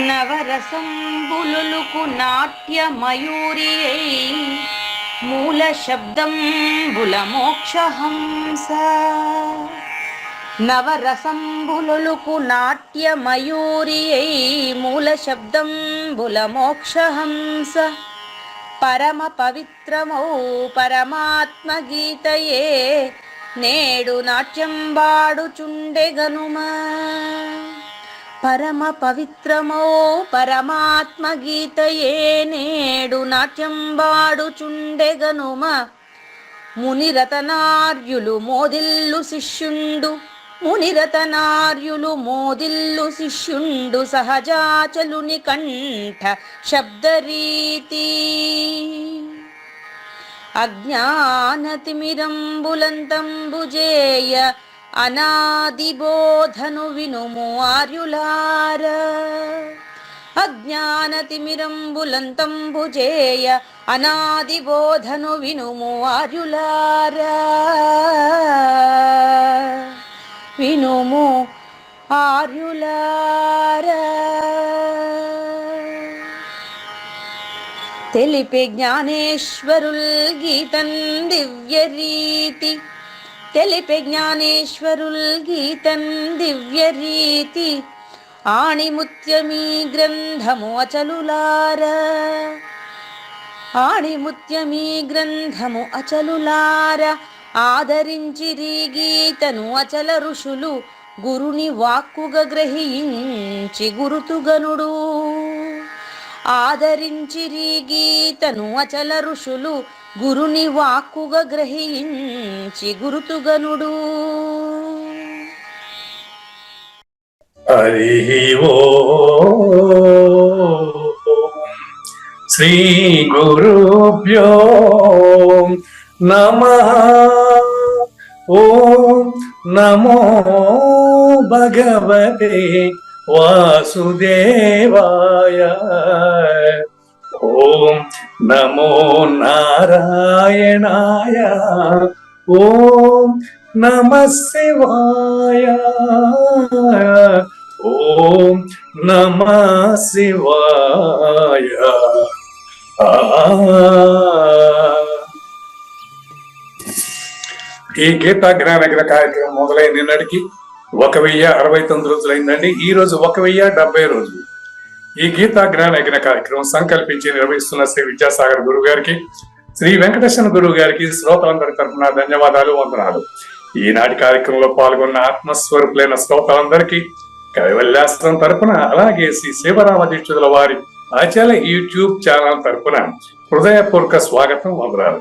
నవరసంబులుకు నాట్య మయూరియై మూల శబ్దంబుల మోక్షహంస. నవరసంబులుకు నాట్య మయూరియై మూల శబ్దంబుల మోక్షహంస. పరమ పవిత్రమౌ పరమాత్మ గీతయే నేడు నాట్యం బాడుచుండెగనుమా. పరమ పవిత్రమో పరమాత్మ గీతయే నేడు నాట్యం బాడుచుండెగనుమ. మునిరతనార్యులు మోదిల్లు శిష్యుండు, మునిరతనార్యులు మోదిల్లు శిష్యుండు సహజాచలుని కంఠ శబ్దరీతి. అజ్ఞానతిమిరంబులంతంబుజేయ అనాదిబోధను వినుము ఆర్యులార. అజ్ఞానతిమిరంబులంతంబుజేయ అనాదిబోధను వినుము ఆర్యులార. వినుము ఆర్యులార. తెలిపే జ్ఞానేశ్వరుల్ గీతన్ దివ్య రీతి. తెలిపే జ్ఞానేశ్వరుల్ గీతన్ దివ్య రీతి. ఆణిముత్యమీ గ్రంథము అచలులార. ఆణిముత్యమీ గ్రంథము అచలులార. ఆదరించిరి గీతను అచల ఋషులు గురుని వాక్కుగా గ్రహించి గురుతుగనుడు. ఆదరించిరి గీతను అచల ఋషులు గురుని వాక్కుగా గ్రహించి గురుతుగనుడు. హరి ఓ శ్రీ గురుభ్యో నమః. ఓం నమో భగవతే వాసుదేవాయ. ఓం నమో నారాయణాయ. ఓం నమః శివాయ. ఓం నమః శివాయ. ఈ గీతా జ్ఞానగ్ర కార్యక్రమం మొదలైన నిన్నటికి 1069 రోజులైందండి. ఈ రోజు 1070 రోజులు. ఈ గీతా జ్ఞానయజ్ఞ కార్యక్రమం సంకల్పించి నిర్వహిస్తున్న శ్రీ విద్యాసాగర్ గురువు గారికి, శ్రీ వెంకటేశ్వర గురువు గారికి శ్రోతలందరి తరఫున ధన్యవాదాలు, వందనాలు. ఈనాటి కార్యక్రమంలో పాల్గొన్న ఆత్మస్వరూపులైన శ్రోతలందరికీ కైవల్యాశ్రం తరఫున, అలాగే శ్రీ శివరామ దీక్షితుల వారి ఆచార్య యూట్యూబ్ ఛానల్ తరఫున హృదయపూర్వక స్వాగతం, వందనాలు.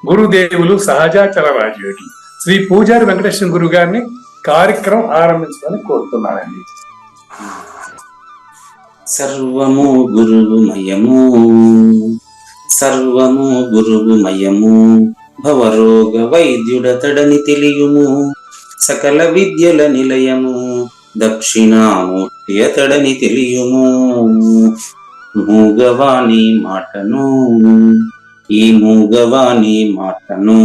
గురుదేవులు సహజాచల రాజయోగి శ్రీ పూజారి వెంకటేశ్వర గురువు గారిని కార్యక్రమం ఆరంభించాలని కోరుతున్నానండి. సర్వము గురువుమయము, సర్వము గురువుమయము. భవరోగ వైద్యుడతడని తెలియుము, సకల విద్యల నిలయము. దక్షిణామూర్తి అతడని తెలియుము. మూగవాణి మాటను, ఈ మూగవాణి మాటను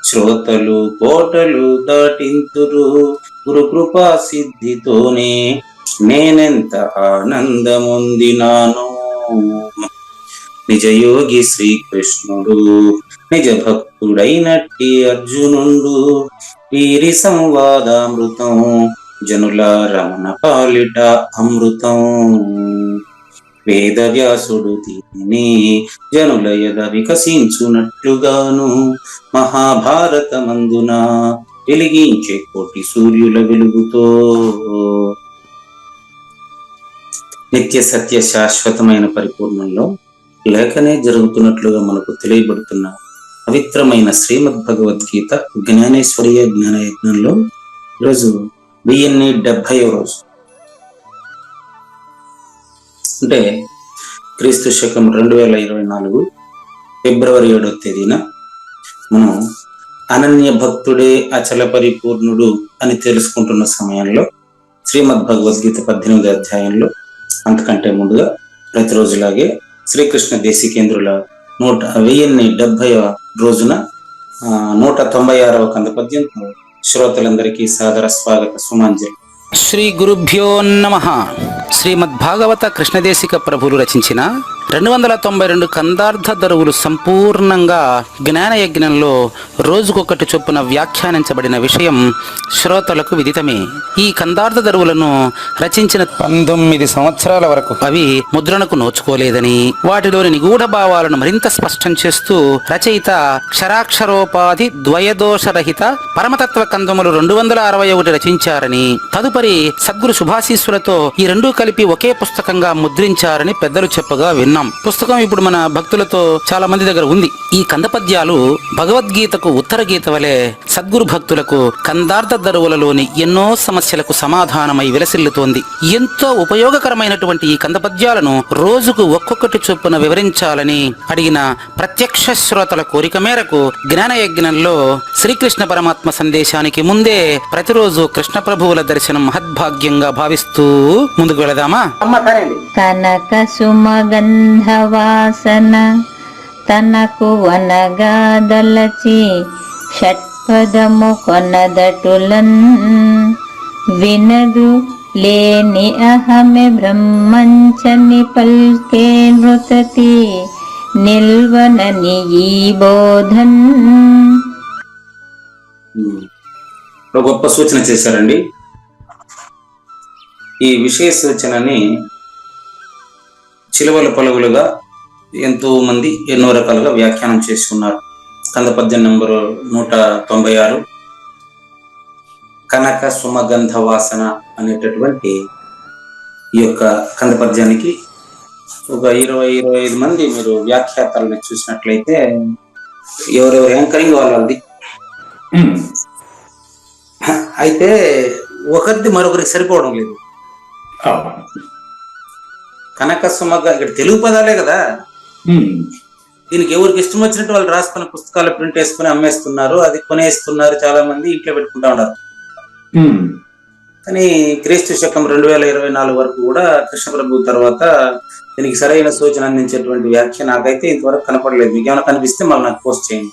శ్రోతలు కోటలు దాటింతురు. గురు కృపా సిద్ధితోనే నేనెంత ఆనందముందినాను. నిజయోగి శ్రీకృష్ణుడు నిజ భక్తుడైనట్టి అర్జునుడు. వీరి సంవాదామృతం జనుల రమణ పాలిట అమృతం. వేదవ్యాసుడు దీనిని జనుల యద వికసించునట్లుగాను మహాభారతమందున వెలిగించే కోటి సూర్యుల వెలుగుతో నిత్య సత్య శాశ్వతమైన పరిపూర్ణంలో లేకనే జరుగుతున్నట్లుగా మనకు తెలియబడుతున్న పవిత్రమైన శ్రీమద్ భగవద్గీత జ్ఞానేశ్వరీయ జ్ఞాన యజ్ఞంలో ఈరోజు 1070వ రోజు. అంటే క్రీస్తు శకం 2024 ఫిబ్రవరి 7వ తేదీన మనం అనన్య భక్తుడే అచల పరిపూర్ణుడు అని తెలుసుకుంటున్న సమయంలో శ్రీమద్ భగవద్గీత 18వ అధ్యాయంలో అంతకంటే ముందుగా ప్రతిరోజులాగే శ్రీకృష్ణ దేశికేంద్రుల 1070వ రోజున 196వ కంద పద్యంతో శ్రోతలందరికీ సాదర స్వాగత సుమాంజలి. శ్రీ గురుభ్యో నమః. శ్రీమద్భాగవత కృష్ణదేశిక ప్రభులు రచించిన 292 కందార్థ దరువులు సంపూర్ణంగా జ్ఞానయజ్ఞంలో రోజుకొకటి చొప్పున వ్యాఖ్యానించబడిన విషయం శ్రోతలకు విదితమే. ఈ కందార్థ దరువులను రచించిన 19 సంవత్సరాల వరకు అవి ముద్రణకు నోచుకోలేదని, వాటిలోని నిగూఢ భావాలను మరింత స్పష్టం చేస్తూ రచయిత క్షరాక్షరోపాధి ద్వయదోషరహిత పరమతత్వ కందములు 261 రచించారని, తదుపరి సద్గురు శుభాశీస్సులతో ఈ రెండూ కలిపి ఒకే పుస్తకంగా ముద్రించారని పెద్దలు చెప్పగా విన్నాం. పుస్తకం ఇప్పుడు మన భక్తులతో చాలా మంది దగ్గర ఉంది. ఈ కంద పద్యాలు భగవద్గీతకు ఉత్తర గీత వలె సద్గురు భక్తులకు కందార్థ దరువులలోని ఎన్నో సమస్యలకు సమాధానమై విలసిల్లుతోంది. ఎంతో ఉపయోగకరమైనటువంటి ఈ కంద పద్యాలను రోజుకు ఒక్కొక్కటి చొప్పున వివరించాలని అడిగిన ప్రత్యక్ష శ్రోతల కోరిక మేరకు జ్ఞానయజ్ఞంలో శ్రీకృష్ణ పరమాత్మ సందేశానికి ముందే ప్రతిరోజు కృష్ణ ప్రభువుల దర్శనం మహద్భాగ్యంగా భావిస్తూ ముందుకు వెళదామా? కనక సుమగంధవాసన తనకు వనగాదలచి షట్పదము కొనదటులన్ వినదు లేని అహమె బ్రహ్మంచని పల్కే నృతతి నిల్వనని ఈ బోధన్. గొప్ప సూచన చేశారండి. ఈ విషయ సూచనని చిలువల పలువులుగా ఎంతో మంది ఎన్నో రకాలుగా వ్యాఖ్యానం చేసి ఉన్నారు. కంద పద్యం నంబరు 196 కనక సుమగంధ వాసన అనేటటువంటి ఈ యొక్క కంద పద్యానికి ఒక 20-25 మంది మీరు వ్యాఖ్యాతాలను చూసినట్లయితే ఎవరెవరు యాంకరింగ్ వాళ్ళది. అయితే ఒకరిది మరొకరికి సరిపోవడం లేదు. కనక సుమగ ఇక్కడ తెలుగు పదాలే కదా, దీనికి ఎవరికి ఇష్టం వచ్చినట్టు వాళ్ళు రాసుకున్న పుస్తకాలు ప్రింట్ వేసుకుని అమ్మేస్తున్నారు, అది కొనేస్తున్నారు, చాలా మంది ఇంట్లో పెట్టుకుంటా ఉన్నారు. కానీ క్రీస్తు శకం 2024 వరకు కూడా కృష్ణ ప్రభు తర్వాత దీనికి సరైన సూచన అందించేటువంటి వ్యాఖ్య నాకైతే ఇంతవరకు కనపడలేదు. మీకు ఏమైనా కనిపిస్తే మళ్ళీ నాకు పోస్ట్ చేయండి.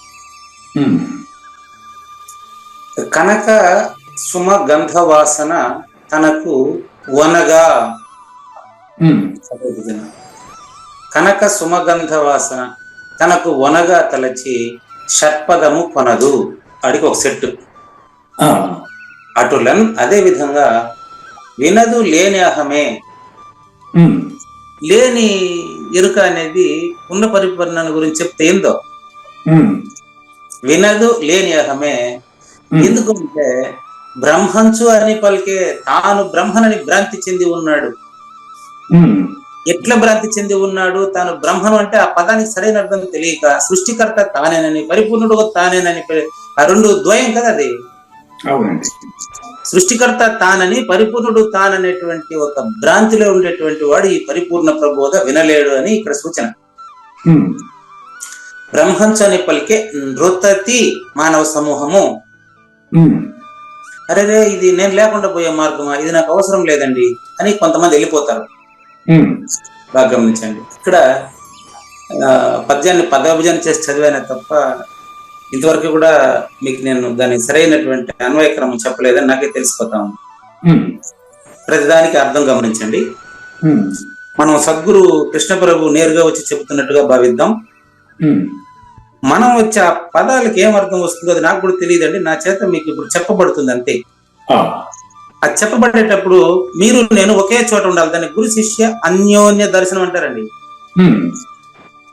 కనక సుమ గంధ వాసన తనకు వనగా, కనక సుమగంధ వాసన తనకు వనగా తలచి షట్పదము కొనదు. అడిగి ఒక సెట్ అటులన్. అదే విధంగా వినదు లేని అహమే, లేని ఎరుక అనేది ఉన్న పరిపూర్ణాన్ని గురించి చెప్తే ఏందో వినదు లేని అహమే. ఎందుకంటే బ్రహ్మంచు అని పలికే తాను బ్రహ్మనని భ్రాంతి చెంది ఉన్నాడు. ఎట్లా భ్రాంతి చెంది ఉన్నాడు? తాను బ్రహ్మను అంటే ఆ పదానికి సరైన అర్థం తెలియక సృష్టికర్త తానేనని, పరిపూర్ణుడు తానేనని, ఆ రెండు ద్వయం కదా అది. సృష్టికర్త తానని, పరిపూర్ణుడు తాననేటువంటి ఒక భ్రాంతిలో ఉండేటువంటి వాడు ఈ పరిపూర్ణ ప్రబోధ వినలేడు అని ఇక్కడ సూచన. బ్రహ్మంచు అని పలికే నృతతి మానవ సమూహము. అరే ఇది నేను లేకుండా పోయే మార్గమా, ఇది నాకు అవసరం లేదండి అని కొంతమంది వెళ్ళిపోతారు. బాగా గమనించండి. ఇక్కడ పద్యాన్ని పదాభిజన చేసి చదివానే తప్ప ఇంతవరకు కూడా మీకు నేను దాని సరైనటువంటి అన్వయక్రమం చెప్పలేదని నాకే తెలిసిపోతా ఉంది. ప్రతిదానికి అర్థం గమనించండి. మనం సద్గురు కృష్ణ ప్రభు నేరుగా వచ్చి చెబుతున్నట్టుగా భావిద్దాం. మనం వచ్చి ఆ పదాలకి ఏం అర్థం వస్తుందో అది నాకు కూడా తెలియదండి. నా చేత మీకు ఇప్పుడు చెప్పబడుతుంది అంతే. అది చెప్పబడేటప్పుడు మీరు నేను ఒకే చోట ఉండాలి. దాన్ని గురు శిష్య అన్యోన్య దర్శనం అంటారండి.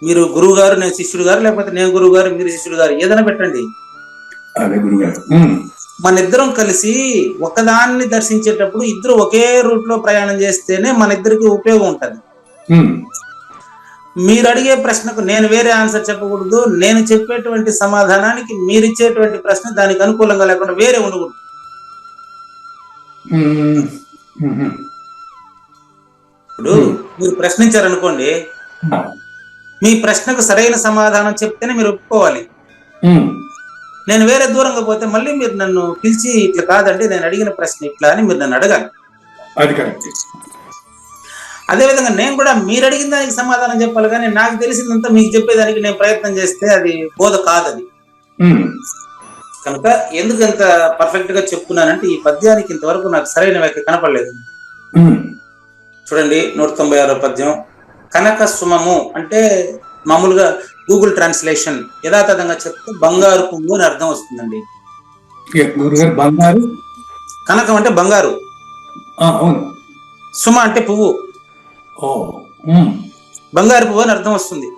మీరు గురువు గారు, నేను శిష్యుడు గారు, లేకపోతే నేను గురువు గారు మీరు శిష్యుడు గారు, ఏదైనా పెట్టండి. మన ఇద్దరం కలిసి ఒకదాన్ని దర్శించేటప్పుడు ఇద్దరు ఒకే రూట్ లో ప్రయాణం చేస్తేనే మన ఇద్దరికి ఉపయోగం ఉంటది. మీరు అడిగే ప్రశ్నకు నేను వేరే ఆన్సర్ చెప్పకూడదు, నేను చెప్పేటువంటి సమాధానానికి మీరు ఇచ్చేటువంటి ప్రశ్న దానికి అనుకూలంగా లేకుండా వేరే ఉండకూడదు. ఇప్పుడు మీరు ప్రశ్నించారనుకోండి, మీ ప్రశ్నకు సరైన సమాధానం చెప్తేనే మీరు ఒప్పుకోవాలి. నేను వేరే దూరంగా పోతే మళ్ళీ మీరు నన్ను పిలిచి ఇట్లా కాదండి నేను అడిగిన ప్రశ్న ఇట్లా అని మీరు నన్ను అడగాలి. అదేవిధంగా నేను కూడా మీరు అడిగిన దానికి సమాధానం చెప్పాలి, కానీ నాకు తెలిసిందంతా మీకు చెప్పేదానికి నేను ప్రయత్నం చేస్తే అది బోధ కాదు. అది కనుక ఎందుకు ఎంత పర్ఫెక్ట్ గా చెప్తున్నానంటే ఈ పద్యానికి ఇంతవరకు నాకు సరైన వ్యాఖ్య కనపడలేదు. చూడండి 196వ పద్యం. కనక సుమము అంటే మామూలుగా గూగుల్ ట్రాన్స్లేషన్ యథాతథంగా చెప్తే బంగారు పువ్వు అని అర్థం వస్తుందండి. కనకం అంటే బంగారు, సుమ అంటే పువ్వు, బంగారు పువ్వు అని అర్థం వస్తుంది.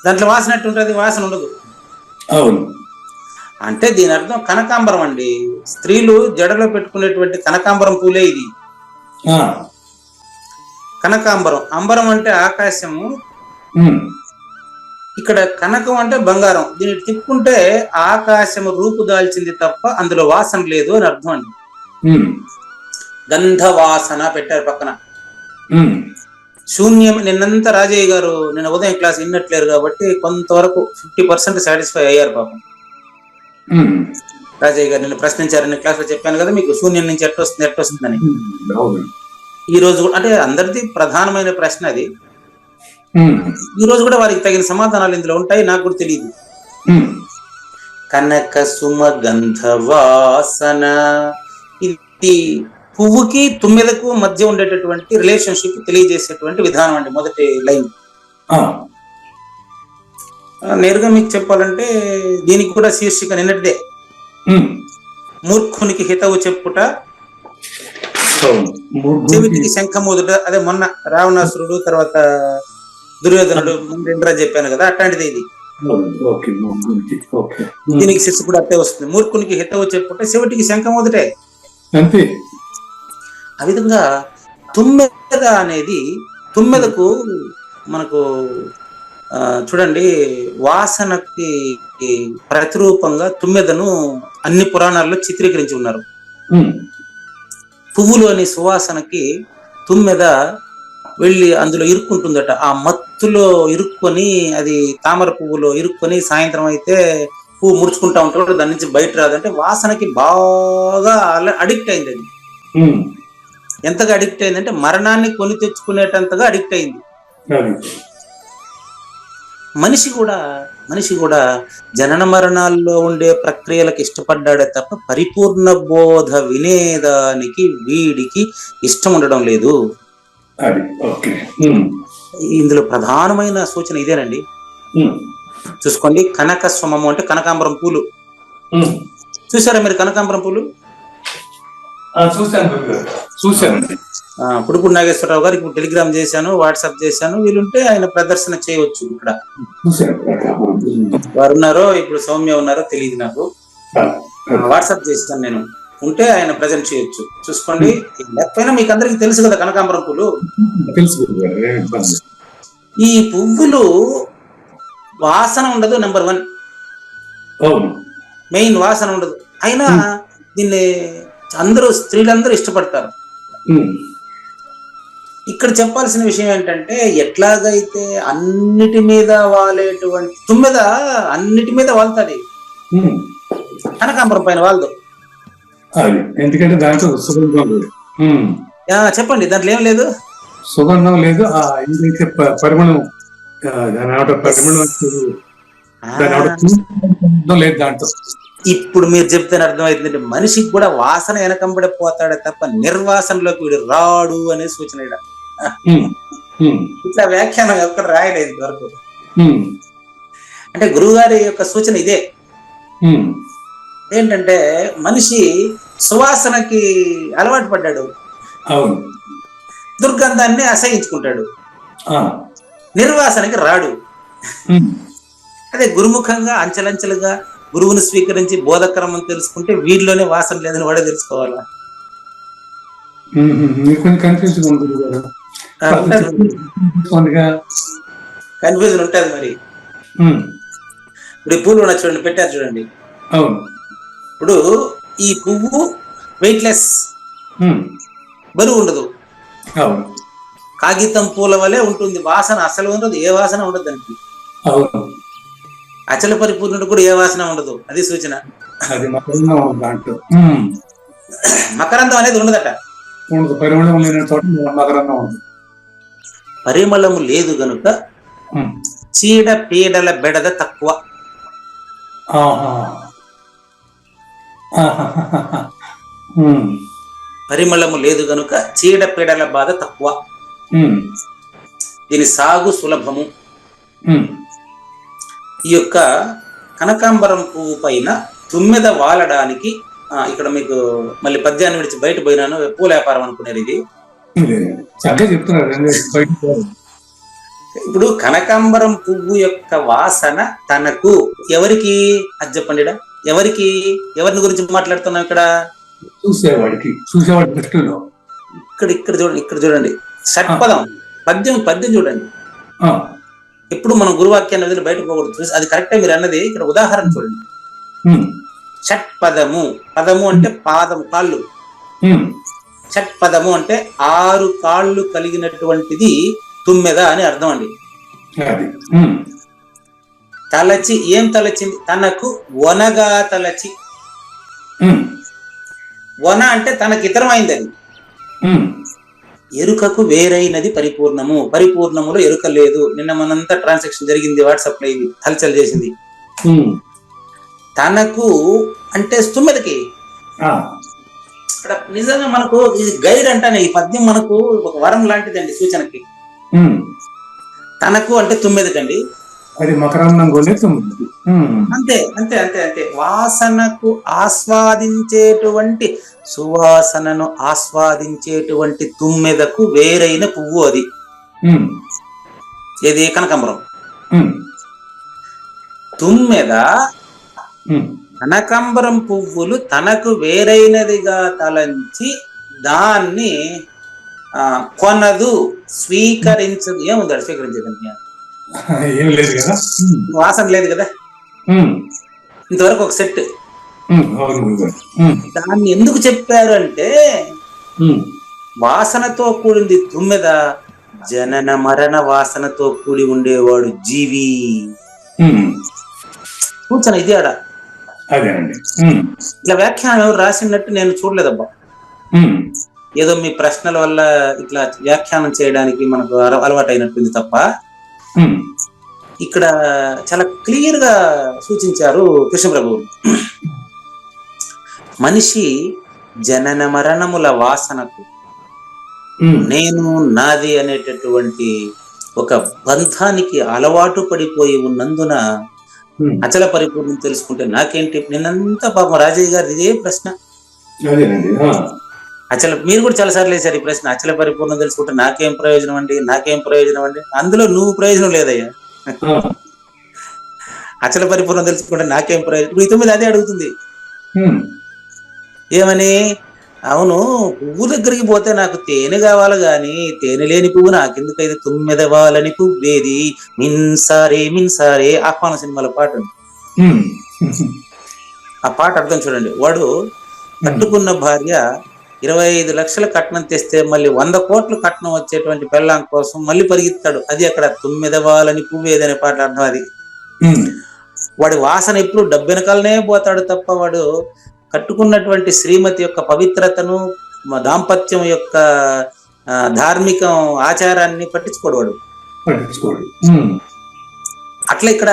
దాంట్లో వాసన ఎట్టుంటది? వాసన ఉండదు. అంటే దీని అర్థం కనకాంబరం అండి. స్త్రీలు జడలో పెట్టుకునేటువంటి కనకాంబరం పూలే ఇది. కనకాంబరం, అంబరం అంటే ఆకాశము, ఇక్కడ కనకం అంటే బంగారం. దీన్ని తిప్పుకుంటే ఆకాశము రూపు దాల్చింది తప్ప అందులో వాసన లేదు అని అర్థం అండి. గంధ వాసన పెట్టారు పక్కన. శూన్యం. నిన్నంతా రాజయ్య గారు నిన్న ఉదయం క్లాస్ విన్నట్లేరు కాబట్టి కొంతవరకు 50% సాటిస్ఫై అయ్యారు పాపం. రాజయ్య గారు నిన్ను ప్రశ్నించారని క్లాస్ లో చెప్పాను కదా మీకు, శూన్యం నుంచి ఎట్టొస్తుందని. ఈ రోజు అంటే అందరిది ప్రధానమైన ప్రశ్న అది. ఈ రోజు కూడా వారికి తగిన సమాధానాలు ఇందులో ఉంటాయి, నాకు కూడా తెలియదు. కనక సుమ గంధ వాసన, ఇది పువ్వుకి తుమ్మెదకు మధ్య ఉండేటటువంటి రిలేషన్షిప్ తెలియజేసేటువంటి విధానం అండి మొదటి లైన్. నేరుగా మీకు చెప్పాలంటే దీనికి కూడా శీర్షిక నిన్నటిదే. మూర్ఖునికి హితవు చెప్పుట, చెవిటికి శంఖమూదుట. అదే మొన్న రావణాసురుడు తర్వాత దుర్యోధనుడు ముందు చెప్పాను కదా, అట్లాంటిది ఇది. దీనికి శిక్ష కూడా అట్టే వస్తుంది. మూర్ఖునికి హితవు చెప్పుట, చెవిటికి శంఖమూదుటే. ఆ విధంగా తుమ్మెద అనేది, తుమ్మెదకు మనకు చూడండి వాసనకి ప్రతిరూపంగా తుమ్మెదను అన్ని పురాణాల్లో చిత్రీకరించి ఉన్నారు. పువ్వులోని సువాసనకి తుమ్మెద వెళ్ళి అందులో ఇరుక్కుంటుందట. ఆ మత్తులో ఇరుక్కొని, అది తామర పువ్వులో ఇరుక్కొని సాయంత్రం అయితే పువ్వు ముడుచుకుంటా ఉంటాడు, దాని నుంచి బయట రాదంటే వాసనకి బాగా అడిక్ట్ అయింది. అది ఎంతగా అడిక్ట్ అయిందంటే మరణాన్ని కొని తెచ్చుకునేటంతగా అడిక్ట్ అయింది. మనిషి కూడా జనన మరణాల్లో ఉండే ప్రక్రియలకు ఇష్టపడ్డాడే తప్ప పరిపూర్ణ బోధ వినేదానికి వీడికి ఇష్టం ఉండడం లేదు. ఇందులో ప్రధానమైన సూచన ఇదేనండి. చూసుకోండి, కనక స్వమము అంటే కనకాంబరం పూలు. చూసారా మీరు కనకాంబరం పూలు? చూశానండి. పుడుపూడి నాగేశ్వరరావు గారికి ఇప్పుడు టెలిగ్రామ్ చేశాను, వాట్సాప్ చేశాను. వీలుంటే ఆయన ప్రదర్శన చేయవచ్చు. ఇక్కడ వారు ఉన్నారో, ఇప్పుడు సౌమ్య ఉన్నారో తెలియదు నాకు. వాట్సాప్ చేస్తాను నేను, ఉంటే ఆయన ప్రజెంట్ చేయొచ్చు. చూసుకోండి. లేకపోయినా మీకు అందరికి తెలుసు కదా కనకాంబరం పూలు. ఈ పువ్వులు వాసన ఉండదు, నెంబర్ 1 మెయిన్ వాసన ఉండదు. అయినా దీన్ని స్త్రీలందరూ ఇష్టపడతారు. ఇక్కడ చెప్పాల్సిన విషయం ఏంటంటే, ఎట్లాగైతే అన్నిటి మీద వాలేటువంటి తుమ్మెద అన్నిటి మీద వాళ్తుంది, కనకాంబరం పైన వాళ్ళదు. ఎందుకంటే దాంట్లో సుగంధం లేదు. చెప్పండి, దాంట్లో ఏం లేదు, సుగంధం లేదు, పరిమళం లేదు దాంట్లో. ఇప్పుడు మీరు చెప్తే అర్థమవుతుందంటే మనిషికి కూడా వాసన వెనకంబడిపోతాడే తప్ప నిర్వాసనలోకి వీడు రాడు అనే సూచన. ఇట్లా వ్యాఖ్యానం ఎక్కడ రాయలేదు ఇంతవరకు. అంటే గురువు గారి యొక్క సూచన ఇదే. ఏంటంటే మనిషి సువాసనకి అలవాటు పడ్డాడు, దుర్గంధాన్ని అసహించుకుంటాడు, నిర్వాసనకి రాడు. అదే గురుముఖంగా అంచెలంచెలుగా గురువుని స్వీకరించి బోధక్రమం తెలుసుకుంటే వీడిలోనే వాసన లేదని వాడే తెలుసుకోవాలా. కన్ఫ్యూజన్ ఉంటుంది మరి. ఇప్పుడు ఈ పూలు ఉన్న చూడండి, పెట్టారు చూడండి. అవును. ఇప్పుడు ఈ పువ్వు వెయిట్లెస్, బరువు ఉండదు. అవును. కాగితం పూల వలె ఉంటుంది, వాసన అసలు ఉండదు, ఏ వాసన ఉండదు దానికి. అవును. అచల పరిపూర్ణుడు కూడా ఏ వాసన ఉండదు, అది సూచన. అది మకరందం అనేది ఉండదట. పరిమళం లేని చోట మకరందం ఉంది. పరిమళము లేదు గనుక చీడ పీడల బెడద తక్కువ. పరిమళము లేదు గనుక చీడ పీడల బాధ తక్కువ. దీని సాగు సులభము. ఈ యొక్క కనకాంబరం పువ్వు పైన తుమ్మెద వాలడానికి, ఇక్కడ మీకు మళ్ళీ పద్యాన్ని విడిచి బయట పోయినాను, పూల వ్యాపారం అనుకునేది ఇది. ఇప్పుడు కనకాంబరం పువ్వు యొక్క వాసన తనకు ఎవరికి, అది చెప్పండి, ఎవరికి, ఎవరిని గురించి మాట్లాడుతున్నాం ఇక్కడ? చూసేవాడికి. ఇక్కడ చూడండి, ఇక్కడ చూడండి, షట్పదం పద్యం చూడండి. ఎప్పుడు మనం గురువాక్యాన్ని వదిలి బయటకు పోకూడదు. చూసి అది కరెక్టే మీరు అన్నది. ఇక్కడ ఉదాహరణ చూడండి. షట్పదము, పదము అంటే పాదము, కాళ్ళు. షట్పదము అంటే 6 కాళ్ళు కలిగినటువంటిది తుమ్మెద అని అర్థం అండి. తలచి, ఏం తలచింది? తనకు వనగా తలచి. వన అంటే తనకి ఇతరమైంది అది. ఎరుకకు వేరైనది పరిపూర్ణము. పరిపూర్ణములో ఎరుక లేదు. నిన్న మనంతా ట్రాన్సాక్షన్ జరిగింది, వాట్సాప్ లో ఇది హల్చల్ చేసింది. తనకు అంటే తుమ్మెదకి. ఇక్కడ నిజంగా మనకు ఇది గైడ్ అంటానే, ఈ పద్యం మనకు ఒక వరం లాంటిదండి సూచనకి. తనకు అంటే తుమ్మెదకండి, అది మకరందం అంతే అంతే అంతే అంతే. వాసనకు ఆస్వాదించేటువంటి, సువాసనను ఆస్వాదించేటువంటి తుమ్మెదకు వేరైన పువ్వు అది. ఏది? కనకాంబరం. తుమ్మెద కనకాంబరం పువ్వులు తనకు వేరైనదిగా తలంచి దాన్ని కొనదు, స్వీకరించదు. ఏముంది స్వీకరించేదానికి? ఏం లేదు కదా, వాసన లేదు కదా. ఇంతవరకు ఒక సెట్. దాన్ని ఎందుకు చెప్పారు అంటే, వాసనతో కూడింది తుమ్మెద, జనన మరణ వాసనతో కూడి ఉండేవాడు జీవి. సూచన ఇది ఆడ. ఇట్లా వ్యాఖ్యానం ఎవరు రాసినట్టు నేను చూడలేదబ్బా. ఏదో మీ ప్రశ్నల వల్ల ఇట్లా వ్యాఖ్యానం చేయడానికి మనకు అలవాటు అయినట్టుంది తప్ప, ఇక్కడ చాలా క్లియర్ గా సూచించారు కృష్ణప్రభు. మనిషి జనన మరణముల వాసనకు, నేను నాది అనేటటువంటి ఒక బంధానికి అలవాటు పడిపోయి ఉన్నందున అచల పరిపూర్ణం తెలుసుకుంటే నాకేంటి? నిన్నంతా పాపం రాజయ్య గారు ఇదే ప్రశ్న. అచల, మీరు కూడా చాలా సార్లు వేశారు ఈ ప్రశ్న. అచల పరిపూర్ణం తెలుసుకుంటే నాకేం ప్రయోజనం అండి, నాకేం ప్రయోజనం అండి? అందులో నువ్వు ప్రయోజనం లేదయ్యా. అచల పరిపూర్ణం తెలుసుకుంటే నాకేం ప్రయోజనం? ఇప్పుడు ఇతని మీద అదే అడుగుతుంది. ఏమని? అవును, పువ్వు దగ్గరికి పోతే నాకు తేనె కావాలి గాని తేనె లేని పువ్వు నాకెందుకైతే? తుమ్మెదవాలని పువ్వేది, మిన్సారే మిన్సారే, ఆహ్వాన సినిమాల పాట. ఆ పాట అర్థం చూడండి. వాడు కట్టుకున్న భార్య 25 లక్షల కట్నం తెస్తే మళ్ళీ 100 కోట్ల కట్నం వచ్చేటువంటి పెళ్ళాం కోసం మళ్ళీ పరిగెత్తాడు. అది అక్కడ తుమ్మెదవాలని పువ్వేది అనే పాట అర్థం అది. వాడి వాసన ఎప్పుడు డబ్బు వెనకాలనే పోతాడు తప్ప వాడు కట్టుకున్నటువంటి శ్రీమతి యొక్క పవిత్రతను, దాంపత్యం యొక్క ధార్మిక ఆచారాన్ని పట్టించుకోడు. అట్లా ఇక్కడ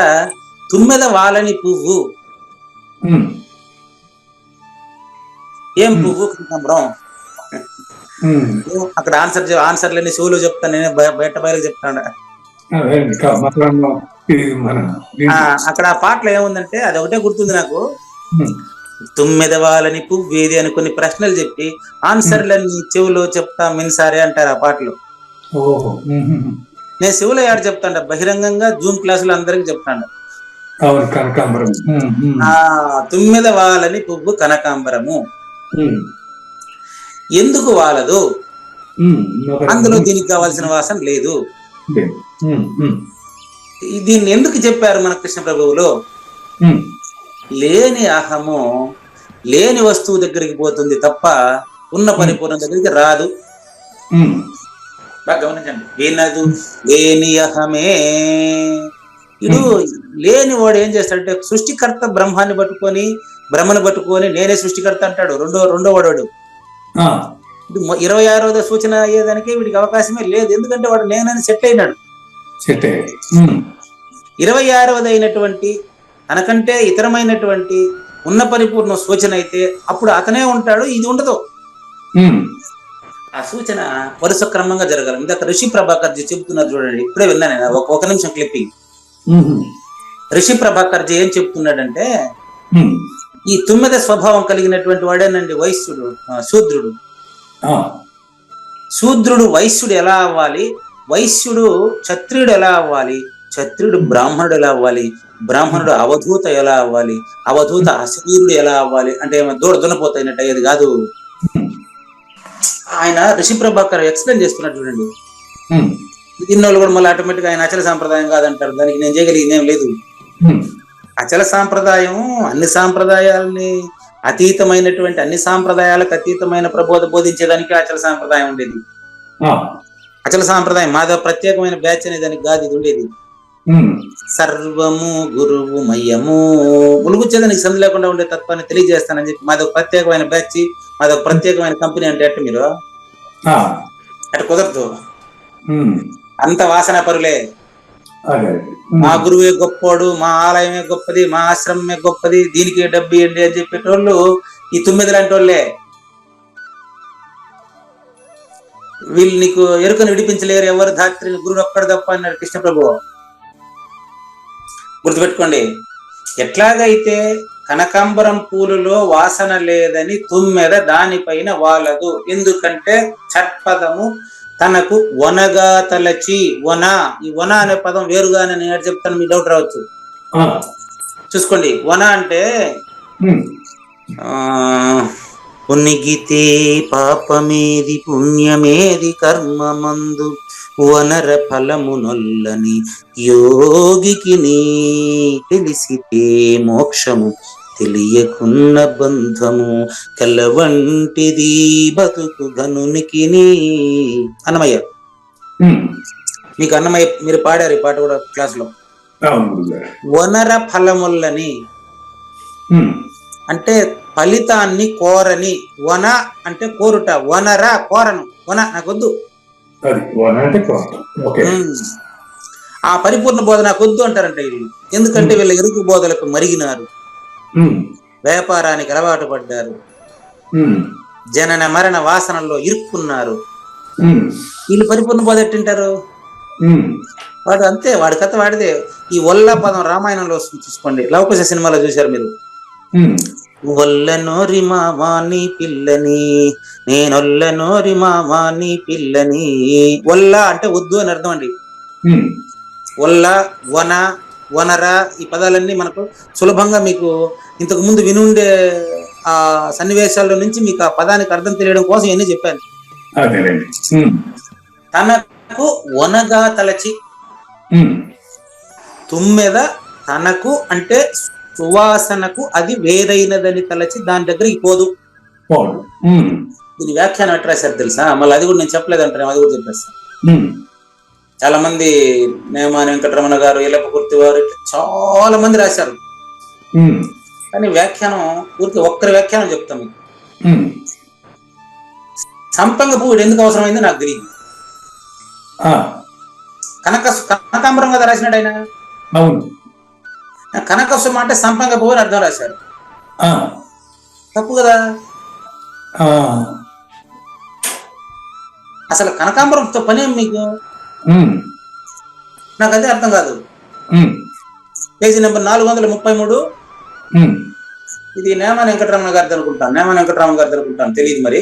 తుమ్మెద వాలని పువ్వు. ఏం పువ్వు? కనకాంబరం. అక్కడ ఆన్సర్లన్నీ షోలో చెప్తాను, నేను బయట బయటకు చెప్తాను. అక్కడ ఆ పాటలో ఏముందంటే, అది ఒకటే గుర్తుంది నాకు. తుమ్మెదవాలని పువ్వేది అని కొన్ని ప్రశ్నలు చెప్పి ఆన్సర్లన్నీ చెవులో చెప్తా మిన్సారే అంటారు ఆ పాటలో. నేను చెవులో ఏడు చెప్తాండ, బహిరంగంగా జూమ్ క్లాసులో అందరికి చెప్తాండ. తుమ్మెద వాలని పువ్వు కనకాంబరము. ఎందుకు వాలదు? అందులో దీనికి కావాల్సిన వాసన లేదు. లేదు. దీన్ని ఎందుకు చెప్పారు మన కృష్ణ ప్రభువులో? లేని అహము లేని వస్తువు దగ్గరికి పోతుంది తప్ప ఉన్న పరిపూర్ణం దగ్గరికి రాదు. బాగా గమనించండి. వినదు లేని అహమే. ఇడు లేని వాడు ఏం చేస్తాడంటే సృష్టికర్త బ్రహ్మను పట్టుకొని నేనే సృష్టికర్త అంటాడు. రెండో వాడు 26వ సూచన అయ్యేదానికి వీడికి అవకాశమే లేదు. ఎందుకంటే వాడు నేనని సెట్ అయినాడు. 26వది అయినటువంటి తనకంటే ఇతరమైనటువంటి ఉన్న పరిపూర్ణ సూచన అయితే అప్పుడు అతనే ఉంటాడు, ఇది ఉండదు. ఆ సూచన వరుస క్రమంగా జరగాలి. ఇందాక ఋషి ప్రభాకర్జీ చెబుతున్నారు చూడండి, ఇప్పుడే విన్నాను నేను. ఒక నిమిషం క్లిప్పింగ్. ఋషి ప్రభాకర్జీ ఏం చెప్తున్నాడంటే, ఈ 9 స్వభావం కలిగినటువంటి వాడేనండి వైశ్యుడు, శూద్రుడు. శూద్రుడు వైశ్యుడు ఎలా అవ్వాలి, వైశ్యుడు క్షత్రియుడు ఎలా అవ్వాలి, క్షత్రియుడు బ్రాహ్మణుడు ఎలా అవ్వాలి, బ్రాహ్మణుడు అవధూత ఎలా అవ్వాలి, అవధూత అశరీరుడు ఎలా అవ్వాలి అంటే దున్నపోతైనట్టు అయ్యేది కాదు. ఆయన ఋషి ప్రభాకర్ ఎక్స్ప్లెయిన్ చేస్తున్నాడు చూడండి. ఇన్నోళ్ళు కూడా మళ్ళీ ఆటోమేటిక్ ఆయన అచల సాంప్రదాయం కాదంటారు. దానికి నేను చేయగలిగింది ఏం లేదు. అచల సాంప్రదాయం అన్ని సాంప్రదాయాలని అతీతమైనటువంటి, అన్ని సాంప్రదాయాలకు అతీతమైన ప్రబోధ బోధించేదానికి అచల సాంప్రదాయం ఉండేది. అచల సాంప్రదాయం మాదో ప్రత్యేకమైన బ్యాచ్ అనే దానికి కాదు ఇది ఉండేది. సర్వము గురువు మయ్యము ములుగుచ్చేదానికి సంధి లేకుండా ఉండే తత్వాన్ని తెలియజేస్తానని చెప్పి మాదొక ప్రత్యేకమైన బ్యాచ్, మాదొక ప్రత్యేకమైన కంపెనీ అంటే అట్ట మీరు అటు కుదరదు. అంత వాసన పరులే. మా గురువే గొప్పోడు, మా ఆలయమే గొప్పది, మా ఆశ్రమమే గొప్పది, దీనికి డబ్బు ఇవ్వండి అని చెప్పేటోళ్ళు ఈ 9 లాంటి వాళ్ళే. వీళ్ళు నీకు ఎరుకను విడిపించలేరు, ఎవరు ధాత్రిని గురుడు ఒక్కడు తప్ప అన్నాడు కృష్ణ ప్రభు. గుర్తుపెట్టుకోండి. ఎట్లాగైతే కనకాంబరం పూలులో వాసన లేదని తుమ్మెద దానిపైన వాలదు, ఎందుకంటే షట్పదము తనకు వనగా తలచి. వన, ఈ వన అనే పదం వేరుగానే నేను చెప్తాను, మీ డౌట్ రావచ్చు. చూసుకోండి. వన అంటే పునిగితే పాపమేది పుణ్యమేది కర్మమందు వనర ఫలము నొల్లని యోగికి నీ తెలిసితే మోక్షము తెలియకున్న బంధము కలవంటిది బతుకు గనునికి నీ. అన్నమయ్య, మీకు అన్నమయ్య మీరు పాడారు ఈ పాట కూడా క్లాస్ లో. వనర ఫలములని అంటే ఫలితాన్ని కోరని. వన అంటే కోరుట, వనర కోరను. వన నాకొద్దు, ఆ పరిపూర్ణ బోధ నాకొద్దు అంటారంట వీళ్ళు. ఎందుకంటే వీళ్ళ ఎరుకు బోధలకు మరిగినారు, వ్యాపారానికి అలవాటు పడ్డారు, జనన మరణ వాసనల్లో ఇరుక్కున్నారు. వీళ్ళు పరిపూర్ణ బోధ ఎట్టింటారు? వాడు అంతే, వాడి కథ వాడిదే. ఈ ఒల్ల పదం రామాయణంలో వస్తుంది, చూసుకోండి. లవకుశ సినిమాలో చూశారు మీరు. ఒల్ల నోరి మామాని పిల్లని, నేనొల్ల నోరి మామాని పిల్లని. ఒల్ల అంటే వద్దు అని అర్థం అండి. ఒల్ల, వన, వనర ఈ పదాలన్నీ మనకు సులభంగా మీకు ఇంతకు ముందు వినుండే ఆ సన్నివేశాల్లో నుంచి మీకు ఆ పదానికి అర్థం తెలియడం కోసం ఇవన్నీ చెప్పాను. తనకు వనగా తలచి, తుమ్మెద తనకు అంటే సువాసనకు అది వేరైనదని తలచి దాని దగ్గరికి పోదు. దీని వ్యాఖ్యానం ఎట్లా రాశారు తెలుసా? మళ్ళీ అది కూడా నేను చెప్పలేదంటాను, అది కూడా చెప్పేస్తాను. చాలా మంది నేమాని వెంకటరమణ గారు, ఎల్లపకుర్తి వారు, ఇట్లా చాలా మంది రాశారు. కానీ వ్యాఖ్యానం ఊరికి ఒక్కరి వ్యాఖ్యానం చెప్తాం మీకు. సంపంగ పువ్వుడు ఎందుకు అవసరమైంది నాకు తెలియదు. కనకాంబరం కదా రాసినాడు ఆయన. కనకసుమ అంటే సంపంగ పువ్వు అని అర్థం రాశారు. తప్పు కదా. అసలు కనకాంబరంతో పని మీకు, నాకు అదే అర్థం కాదు. Page number 433. ఇది నేమాని వెంకటరమణ గారిది అనుకుంటాను, తెలియదు మరి.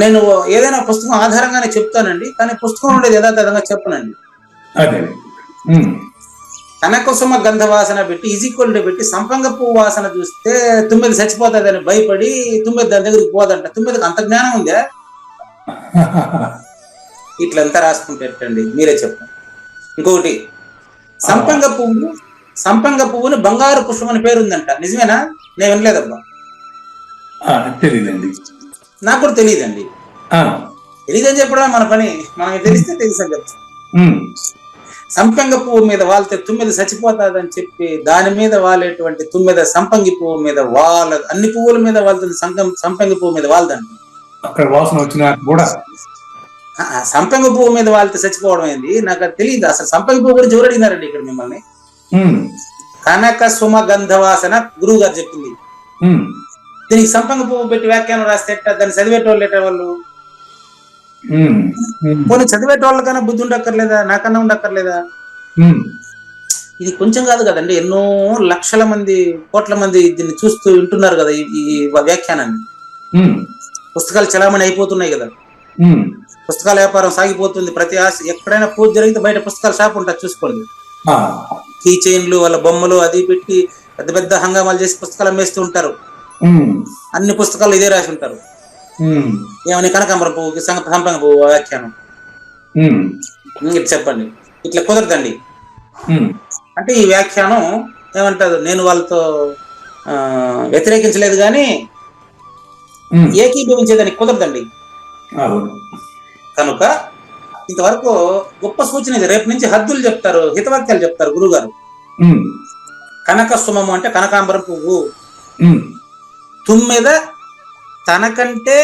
నేను ఏదైనా పుస్తకం ఆధారంగానే చెప్తానండి, కానీ పుస్తకం ఉండేది యథాతథంగా చెప్పనండి. కనకుసుమ గంధ వాసన పెట్టి ఈజీక్వల్ పెట్టి సంపంగ పువ్వు వాసన చూస్తే 9 చచ్చిపోతుందని భయపడి 9 దాని దగ్గరికి పోదంట. 9కి అంత జ్ఞానం ఉందే? ఇట్లంతా రాసుకుంటేటండి, మీరే చెప్పండి. ఇంకొకటి, సంపంగ పువ్వుని బంగారు పుష్పం అని పేరు ఉందంట, నిజమేనా? నేను వినలేదబ్బా. తెలియదండి. నాకు కూడా తెలియదండి. తెలియదని చెప్పడమే మన పని, మనకి తెలిస్తే తెలుసు అని చెప్తాం. సంపంగ పువ్వు మీద వాళ్తే తుమ్మెద చచ్చిపోతాదని చెప్పి దాని మీద వాలేటువంటి తుమ్మెద సంపంగి పువ్వు మీద వాళ్ళ అన్ని పువ్వుల మీద వాళ్తుంది, సంపంగి పువ్వు మీద వాళ్ళదంట. అక్కడ వాసన వచ్చినా కూడా సంపంగి పువ్వు మీద వాళ్తే చచ్చిపోవడం ఏంది, నాకు అది తెలియదు. అసలు సంపంగి పువ్వు గురించి ఎవరు అడిగినారండి ఇక్కడ మిమ్మల్ని? కనక సుమ గంధవాసన గురువు గారు చెప్పింది. దీనికి సంపంగి పువ్వు పెట్టి వ్యాఖ్యానం రాస్తే దాన్ని చదివేటోళ్ళు వాళ్ళు కొన్ని చదివేటోళ్ళకన్నా బుద్ధి ఉండక్కర్లేదా? నాకన్నా ఉండక్కర్లేదా? ఇది కొంచెం కాదు కదండి, ఎన్నో లక్షల మంది, కోట్ల మంది దీన్ని చూస్తూ వింటున్నారు కదా ఈ వ్యాఖ్యానాన్ని. పుస్తకాలు చలామణి అయిపోతున్నాయి కదా, పుస్తకాల వ్యాపారం సాగిపోతుంది. ప్రతి ఎక్కడైనా పూజ జరిగితే బయట పుస్తకాల షాప్ ఉంటుంది, చూసుకోండి. కీ చైన్లు, వాళ్ళ బొమ్మలు అది పెట్టి పెద్ద పెద్ద హంగామాలు చేసి పుస్తకాలు అమ్మేస్తూ ఉంటారు. అన్ని పుస్తకాలు ఇదే రాసి ఉంటారు. ఏమని కనకాంబరం పువ్వుకి సంపంగ పువ్వు వ్యాఖ్యానం చెప్పండి, ఇట్లా కుదరదండి. అంటే ఈ వ్యాఖ్యానం ఏమంటారు, నేను వాళ్ళతో వ్యతిరేకించలేదు కానీ ఏకీభవించేదానికి కుదరదండి. కనుక ఇంతవరకు గొప్ప సూచన ఇది. రేపు నుంచి హద్దులు చెప్తారు, హితవాక్యాలు చెప్తారు గురుగారు. కనక సుమము అంటే కనకాంబరం పువ్వు. తుమ్మెద తనకంటే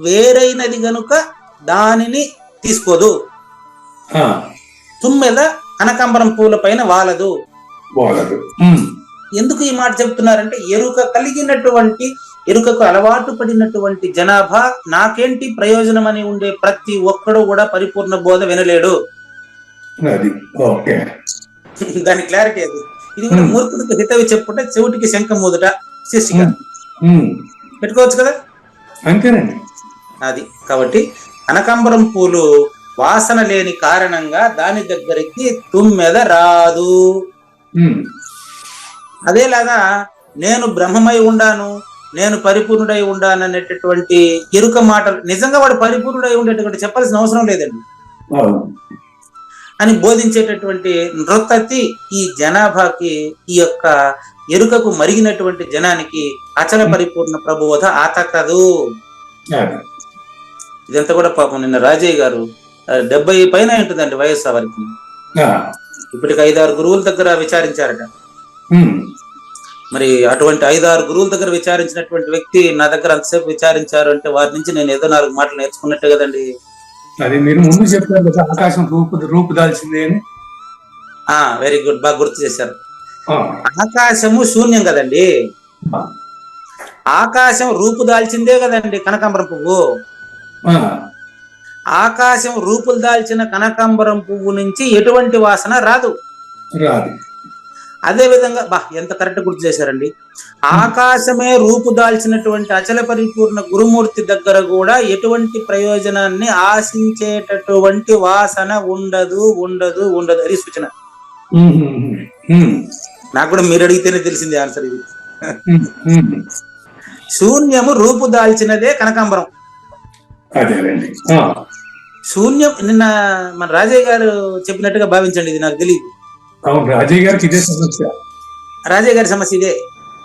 వేరైనది గనుక దానిని తీసుకోదు. తుమ్మెద కనకాంబరం పూల పైన వాలదు. ఎందుకు ఈ మాట చెప్తున్నారంటే, ఎరుకకు అలవాటు పడినటువంటి జనాభా నాకేంటి ప్రయోజనం అని ఉండే ప్రతి ఒక్కడు కూడా పరిపూర్ణ బోధ వినలేడు. దాని క్లారిటీ అది. ఇది కూడా మూర్ఖుడికి హితవి చెప్పుంటే చెవిటికి శంఖం మొదట శీర్షిక పెట్టుకోవచ్చు కదా, అంతేనండి. అది కాబట్టి కనకాంబరం పూలు వాసన లేని కారణంగా దాని దగ్గరికి తుమ్మెద రాదు. అదేలాగా నేను బ్రహ్మమై ఉండాను, నేను పరిపూర్ణుడై ఉండాను అనేటటువంటి ఎరుక మాటలు నిజంగా వాడు పరిపూర్ణుడై ఉండేటటువంటి చెప్పాల్సిన అవసరం లేదండి అని బోధించేటటువంటి నృతతి ఈ జనాభాకి, ఈ యొక్క ఎరుకకు మరిగినటువంటి జనానికి అచల పరిపూర్ణ ప్రబోధ ఆతకదు. ఇదంతా కూడా పాపం నిన్న రాజయ్య గారు 70 పైన ఉంటుందండి వయస్సు వారికి. ఇప్పటికి 5-6 గురువుల దగ్గర విచారించారట. మరి అటువంటి 5-6 గురువుల దగ్గర విచారించినటువంటి వ్యక్తి నా దగ్గర అంతసేపు విచారించారు అంటే వారి నుంచి నేను ఏదో 4 మాటలు నేర్చుకున్నట్టే కదండి. అది మీరు ముందు చెప్పారు కదా, ఆకాశం రూపు దాల్చింది అని. వెరీ గుడ్, బాగా గుర్తు చేశారు. ఆకాశము శూన్యం కదండి, ఆకాశం రూపు దాల్చిందే కదండి కనకాంబరం పువ్వు. ఆకాశం రూపులు దాల్చిన కనకాంబరం పువ్వు నుంచి ఎటువంటి వాసన రాదు. అదే విధంగా ఎంత కరెక్ట్ గుర్తు చేశారండి. ఆకాశమే రూపు దాల్చినటువంటి అచల పరిపూర్ణ గురుమూర్తి దగ్గర కూడా ఎటువంటి ప్రయోజనాన్ని ఆశించేటటువంటి వాసన ఉండదు ఉండదు ఉండదు. అది సూచన. నాకు కూడా మీరు అడిగితేనే తెలిసింది ఆన్సర్ ఇది. శూన్యము రూపు దాల్చినదే కనకాంబరం. శూన్యం నిన్న మన రాజయ్య గారు చెప్పినట్టుగా భావించండి, ఇది నాకు తెలియదు. రాజయ్య గారికి ఇదే సమస్య. రాజయ్య గారి సమస్య ఇదే.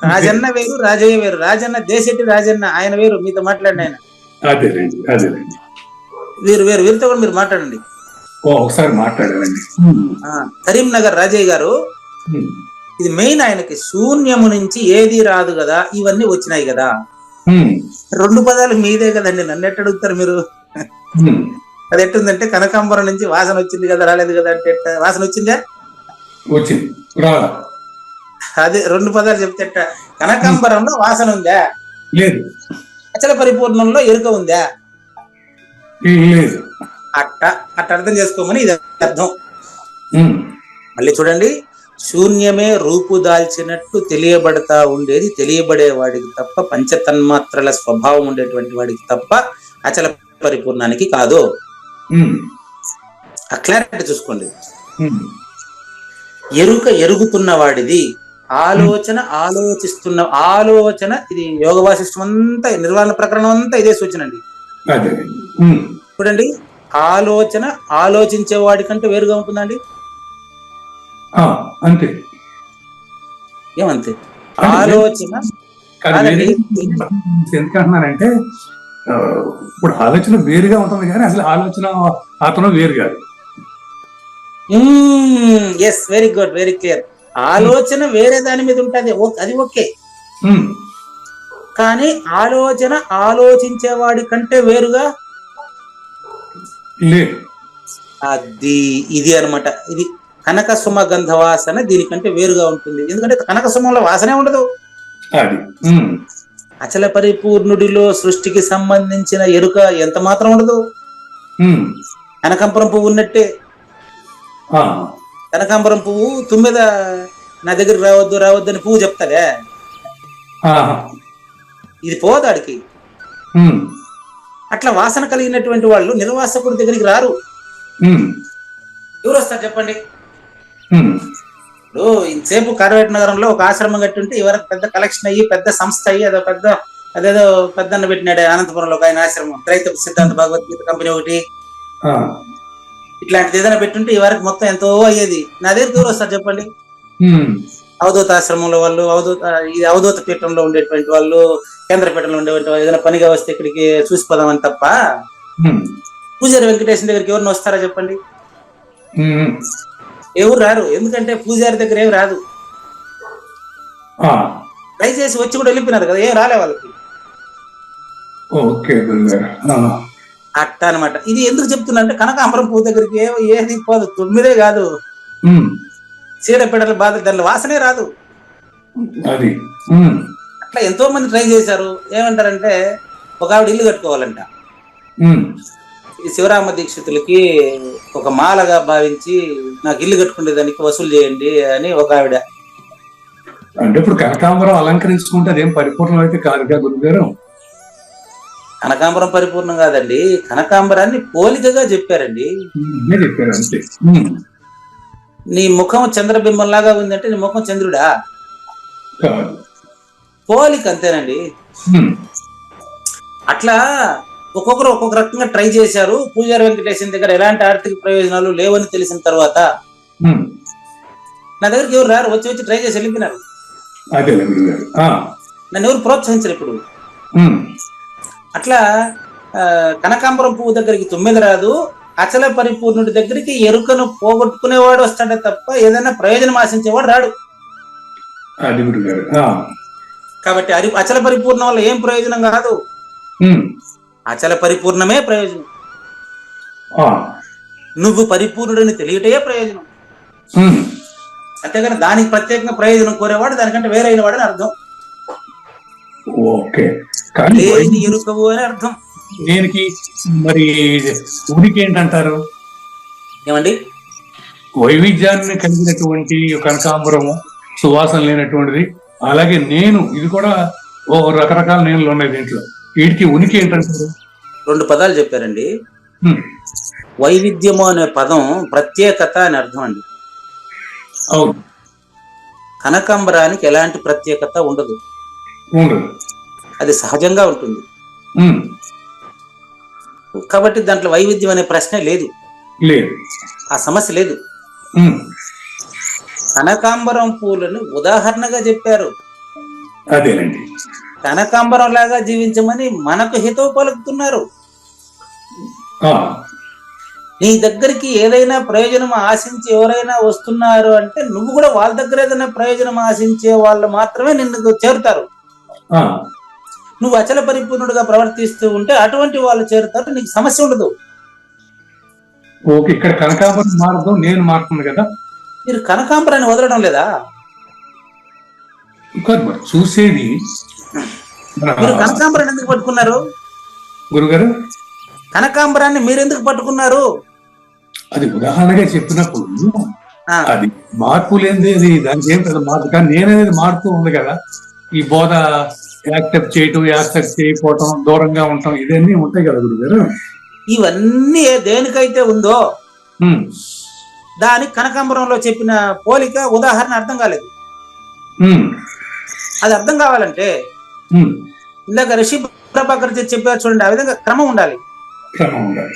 రాజన్న వేరు, రాజయ్య వేరు. రాజన్న దేశెట్టి రాజన్న, ఆయన వేరు, మీతో మాట్లాడిన ఆయన వీరు వేరు. వీరితో కూడా మీరు మాట్లాడండి. ఒకసారి మాట్లాడాలండి. కరీంనగర్ రాజయ్య గారు, ఇది మెయిన్. ఆయనకి శూన్యము నుంచి ఏది రాదు కదా, ఇవన్నీ వచ్చినాయి కదా. 2 పదాలు మీదే కదండి, నన్ను ఎట్ట అడుగుతారు మీరు? అది ఎట్టుందంటే కనకాంబరం నుంచి వాసన వచ్చింది కదా, రాలేదు కదా అంటే వాసన వచ్చిందా? వచ్చింది. అదే 2 పదాలు చెప్తే కనకాంబరంలో వాసన ఉందా? లేదు. అచల పరిపూర్ణంలో ఎరుక ఉందా? లేదు. అట్ట అర్థం చేసుకోమని ఇది అర్థం. మళ్ళీ చూడండి, శూన్యమే రూపు దాల్చినట్టు తెలియబడతా ఉండేది తెలియబడే వాడికి తప్ప, పంచతన్మాత్రల స్వభావం ఉండేటువంటి వాడికి తప్ప అచల పరిపూర్ణానికి కాదు. ఆ క్లారిటీ చూసుకోండి. ఎరుక ఎరుగుతున్న వాడిది, ఆలోచన ఆలోచన. ఇది యోగ వాసిష్టం అంతా, నిర్వాణ ప్రకరణం అంతా ఇదే సూచన అండి. చూడండి, ఆలోచన ఆలోచించే వాడి కంటే వేరుగా ఉంటుందండి. అంతే. ఏమంతే? ఆలోచన కాదండి. ఎందుకంటున్నానంటే ఇప్పుడు ఆలోచన వేరుగా ఉంటుంది కానీ అసలు ఆలోచన అతను వేరు కాదు. Yes, very good, very clear. ఆలోచన వేరే దాని మీద ఉంటుంది, అది ఓకే. కానీ ఆలోచన ఆలోచించేవాడి కంటే వేరుగా లేదు. అది ఇది అనమాట. ఇది కనక సుమ గంధ వాసన దీనికంటే వేరుగా ఉంటుంది. ఎందుకంటే కనక సుమంలో వాసనే ఉండదు. అది అచల పరిపూర్ణుడిలో సృష్టికి సంబంధించిన ఎరుక ఎంత మాత్రం ఉండదు. కనకాంబరం పువ్వు ఉన్నట్టే. కనకాంబరం పువ్వు తుమ్మెద నా దగ్గరికి రావద్దు రావద్దు అని పువ్వు చెప్తాడే, ఇది పోదాడికి. అట్లా వాసన కలిగినటువంటి వాళ్ళు నిర్వాసకుడి దగ్గరికి రారు. ఎవరు వస్తారు చెప్పండి? ఇప్పుడు ఇంతసేపు కార్వేట నగరంలో ఒక ఆశ్రమం కట్టి ఉంటే ఇవరకు పెద్ద కలెక్షన్ అయ్యి పెద్ద సంస్థ అయ్యి అదేదో పెద్దన్న పెట్టినాడు అనంతపురంలో ఒక ఆయన ఆశ్రమం, రైతు సిద్ధాంత భగవద్గీత కంపెనీ ఒకటి, ఇట్లాంటిది ఏదైనా పెట్టుంటే ఈ వరకు మొత్తం ఎంతో అయ్యేది. నా దగ్గర దూరం వస్తారు చెప్పండి? అవధూత ఆశ్రమంలో వాళ్ళు, అవధూత పీఠంలో ఉండేటువంటి వాళ్ళు, కేంద్రపీఠంలో ఉండేటువంటి వాళ్ళు ఏదైనా పనిగా వస్తే ఇక్కడికి చూసిపోదామని తప్ప పూజారి వెంకటేశ్వర దగ్గరికి ఎవరిని వస్తారా చెప్పండి? ఎవరు రారు. ఎందుకంటే పూజారి దగ్గర ఏమి రాదు. ట్రై చేసి వచ్చి కూడా వెళ్ళిపోయినారు కదా, ఏం రాలే వాళ్ళకి. అట్ట అనమాట. ఇది ఎందుకు చెప్తున్నా అంటే కనకాంబరం పువ్వు దగ్గరికి ఏది పోదు, తొమ్మిదే కాదు, చీడపీడల బాధ, దాని వాసనే రాదు. అట్లా ఎంతో మంది ట్రై చేశారు. ఏమంటారంటే ఒక ఆవిడ ఇల్లు కట్టుకోవాలంట. ఈ శివరామ దీక్షితులకి ఒక మాలగా భావించి నాకు ఇల్లు కట్టుకునేదానికి వసూలు చేయండి అని ఒక ఆవిడ. అంటే ఇప్పుడు కనకాంబరం అలంకరించుకుంటే అదేం పరిపూర్ణం అయితే కాదుగా గురుగారు? కనకాంబరం పరిపూర్ణం కాదండి, కనకాంబరాన్ని పోలికగా చెప్పారండి. నీ ముఖం చంద్రబింబం లాగా ఉందంటే నీ ముఖం చంద్రుడా? పోలిక అంతేనండి. అట్లా ఒక్కొక్కరు ఒక్కొక్క రకంగా ట్రై చేశారు. పూజారి వెంకటేశ్వర దగ్గర ఎలాంటి ఆర్థిక ప్రయోజనాలు లేవని తెలిసిన తర్వాత నా దగ్గరికి ఎవరు రారు, వచ్చి ట్రై చేసి వెళ్ళిపోయినారు. నన్ను ఎవరు ప్రోత్సహించరు ఇప్పుడు. అట్లా కనకాంబరం పువ్వు దగ్గరికి తొమ్మిది రాదు, అచల పరిపూర్ణుడి దగ్గరికి ఎరుకను పోగొట్టుకునేవాడు వస్తాడే తప్ప ఏదైనా ప్రయోజనం ఆశించేవాడు రాడు. కాబట్టి అచల పరిపూర్ణం వల్ల ఏం ప్రయోజనం కాదు, అచల పరిపూర్ణమే ప్రయోజనం. నువ్వు పరిపూర్ణుడిని తెలియటే ప్రయోజనం. అంతేగాని దానికి ప్రత్యేకంగా ప్రయోజనం కోరేవాడు దానికంటే వేరైన వాడని అర్థం. లేని ఎరుకవు అని అర్థం. దీనికి మరి ఉనికి ఏంటంటారు? ఏమండి? వైవిధ్యాన్ని కలిగినటువంటి కనకాంబరము, సువాసన లేనటువంటిది, అలాగే నేను, ఇది కూడా ఓ రకరకాల నేనులు ఉన్నాయి దీంట్లో, వీటికి ఉనికి ఏంటంటారు? రెండు పదాలు చెప్పారండి. వైవిధ్యము అనే పదం ప్రత్యేకత అని అర్థం అండి. అవును. కనకాంబరానికి ఎలాంటి ప్రత్యేకత ఉండదు, అది సహజంగా ఉంటుంది. కాబట్టి దాంట్లో వైవిధ్యం అనే ప్రశ్నే లేదు, ఆ సమస్య లేదు. కనకాంబరం పూలను ఉదాహరణగా చెప్పారు. అదేనండి, కనకాంబరం లాగా జీవించమని మనకు హితవు పలుకుతున్నారు. నీ దగ్గరికి ఏదైనా ప్రయోజనం ఆశించి ఎవరైనా వస్తున్నారు అంటే నువ్వు కూడా వాళ్ళ దగ్గర ఏదైనా ప్రయోజనం ఆశించే వాళ్ళు మాత్రమే నిన్ను చేరుతారు. నువ్వు అచల పరిపూర్ణుడిగా ప్రవర్తిస్తూ ఉంటే అటువంటి వాళ్ళు చేరుతారు, నీకు సమస్య ఉండదు. ఓకే, ఇక్కడ కనకాంబరం మారదు, నేను మారుతుంది కదా. మీరు కనకాంబరాన్ని వదలడం లేదా? చూసేది. మీరు కనకాంబరాన్ని ఎందుకు పట్టుకున్నారు గురుగారు? కనకాంబరాన్ని మీరు ఎందుకు పట్టుకున్నారు? అది ఉదాహరణగా చెప్పినప్పుడు అది మార్పు లేనిది, అది దానికి ఏం పెద్ద మార్పు కానీ నేననేది మారుతూ ఉంది కదా. ఈ బోధ యాక్సెప్ట్ చేయటం, యాక్సెప్ట్ చేయకపోవటం, దూరంగా ఉండటం, ఇవన్నీ ఉంటాయి కదా గురుగారు. ఇవన్నీ దేనికైతే ఉందో దానికి కనకాంబరంలో చెప్పిన పోలిక ఉదాహరణ అర్థం కాలేదు. అది అర్థం కావాలంటే ఇందాక రిషి ప్రభాకర్ చెప్పారు చూడండి, ఆ విధంగా క్రమం ఉండాలి. క్రమం ఉండాలి.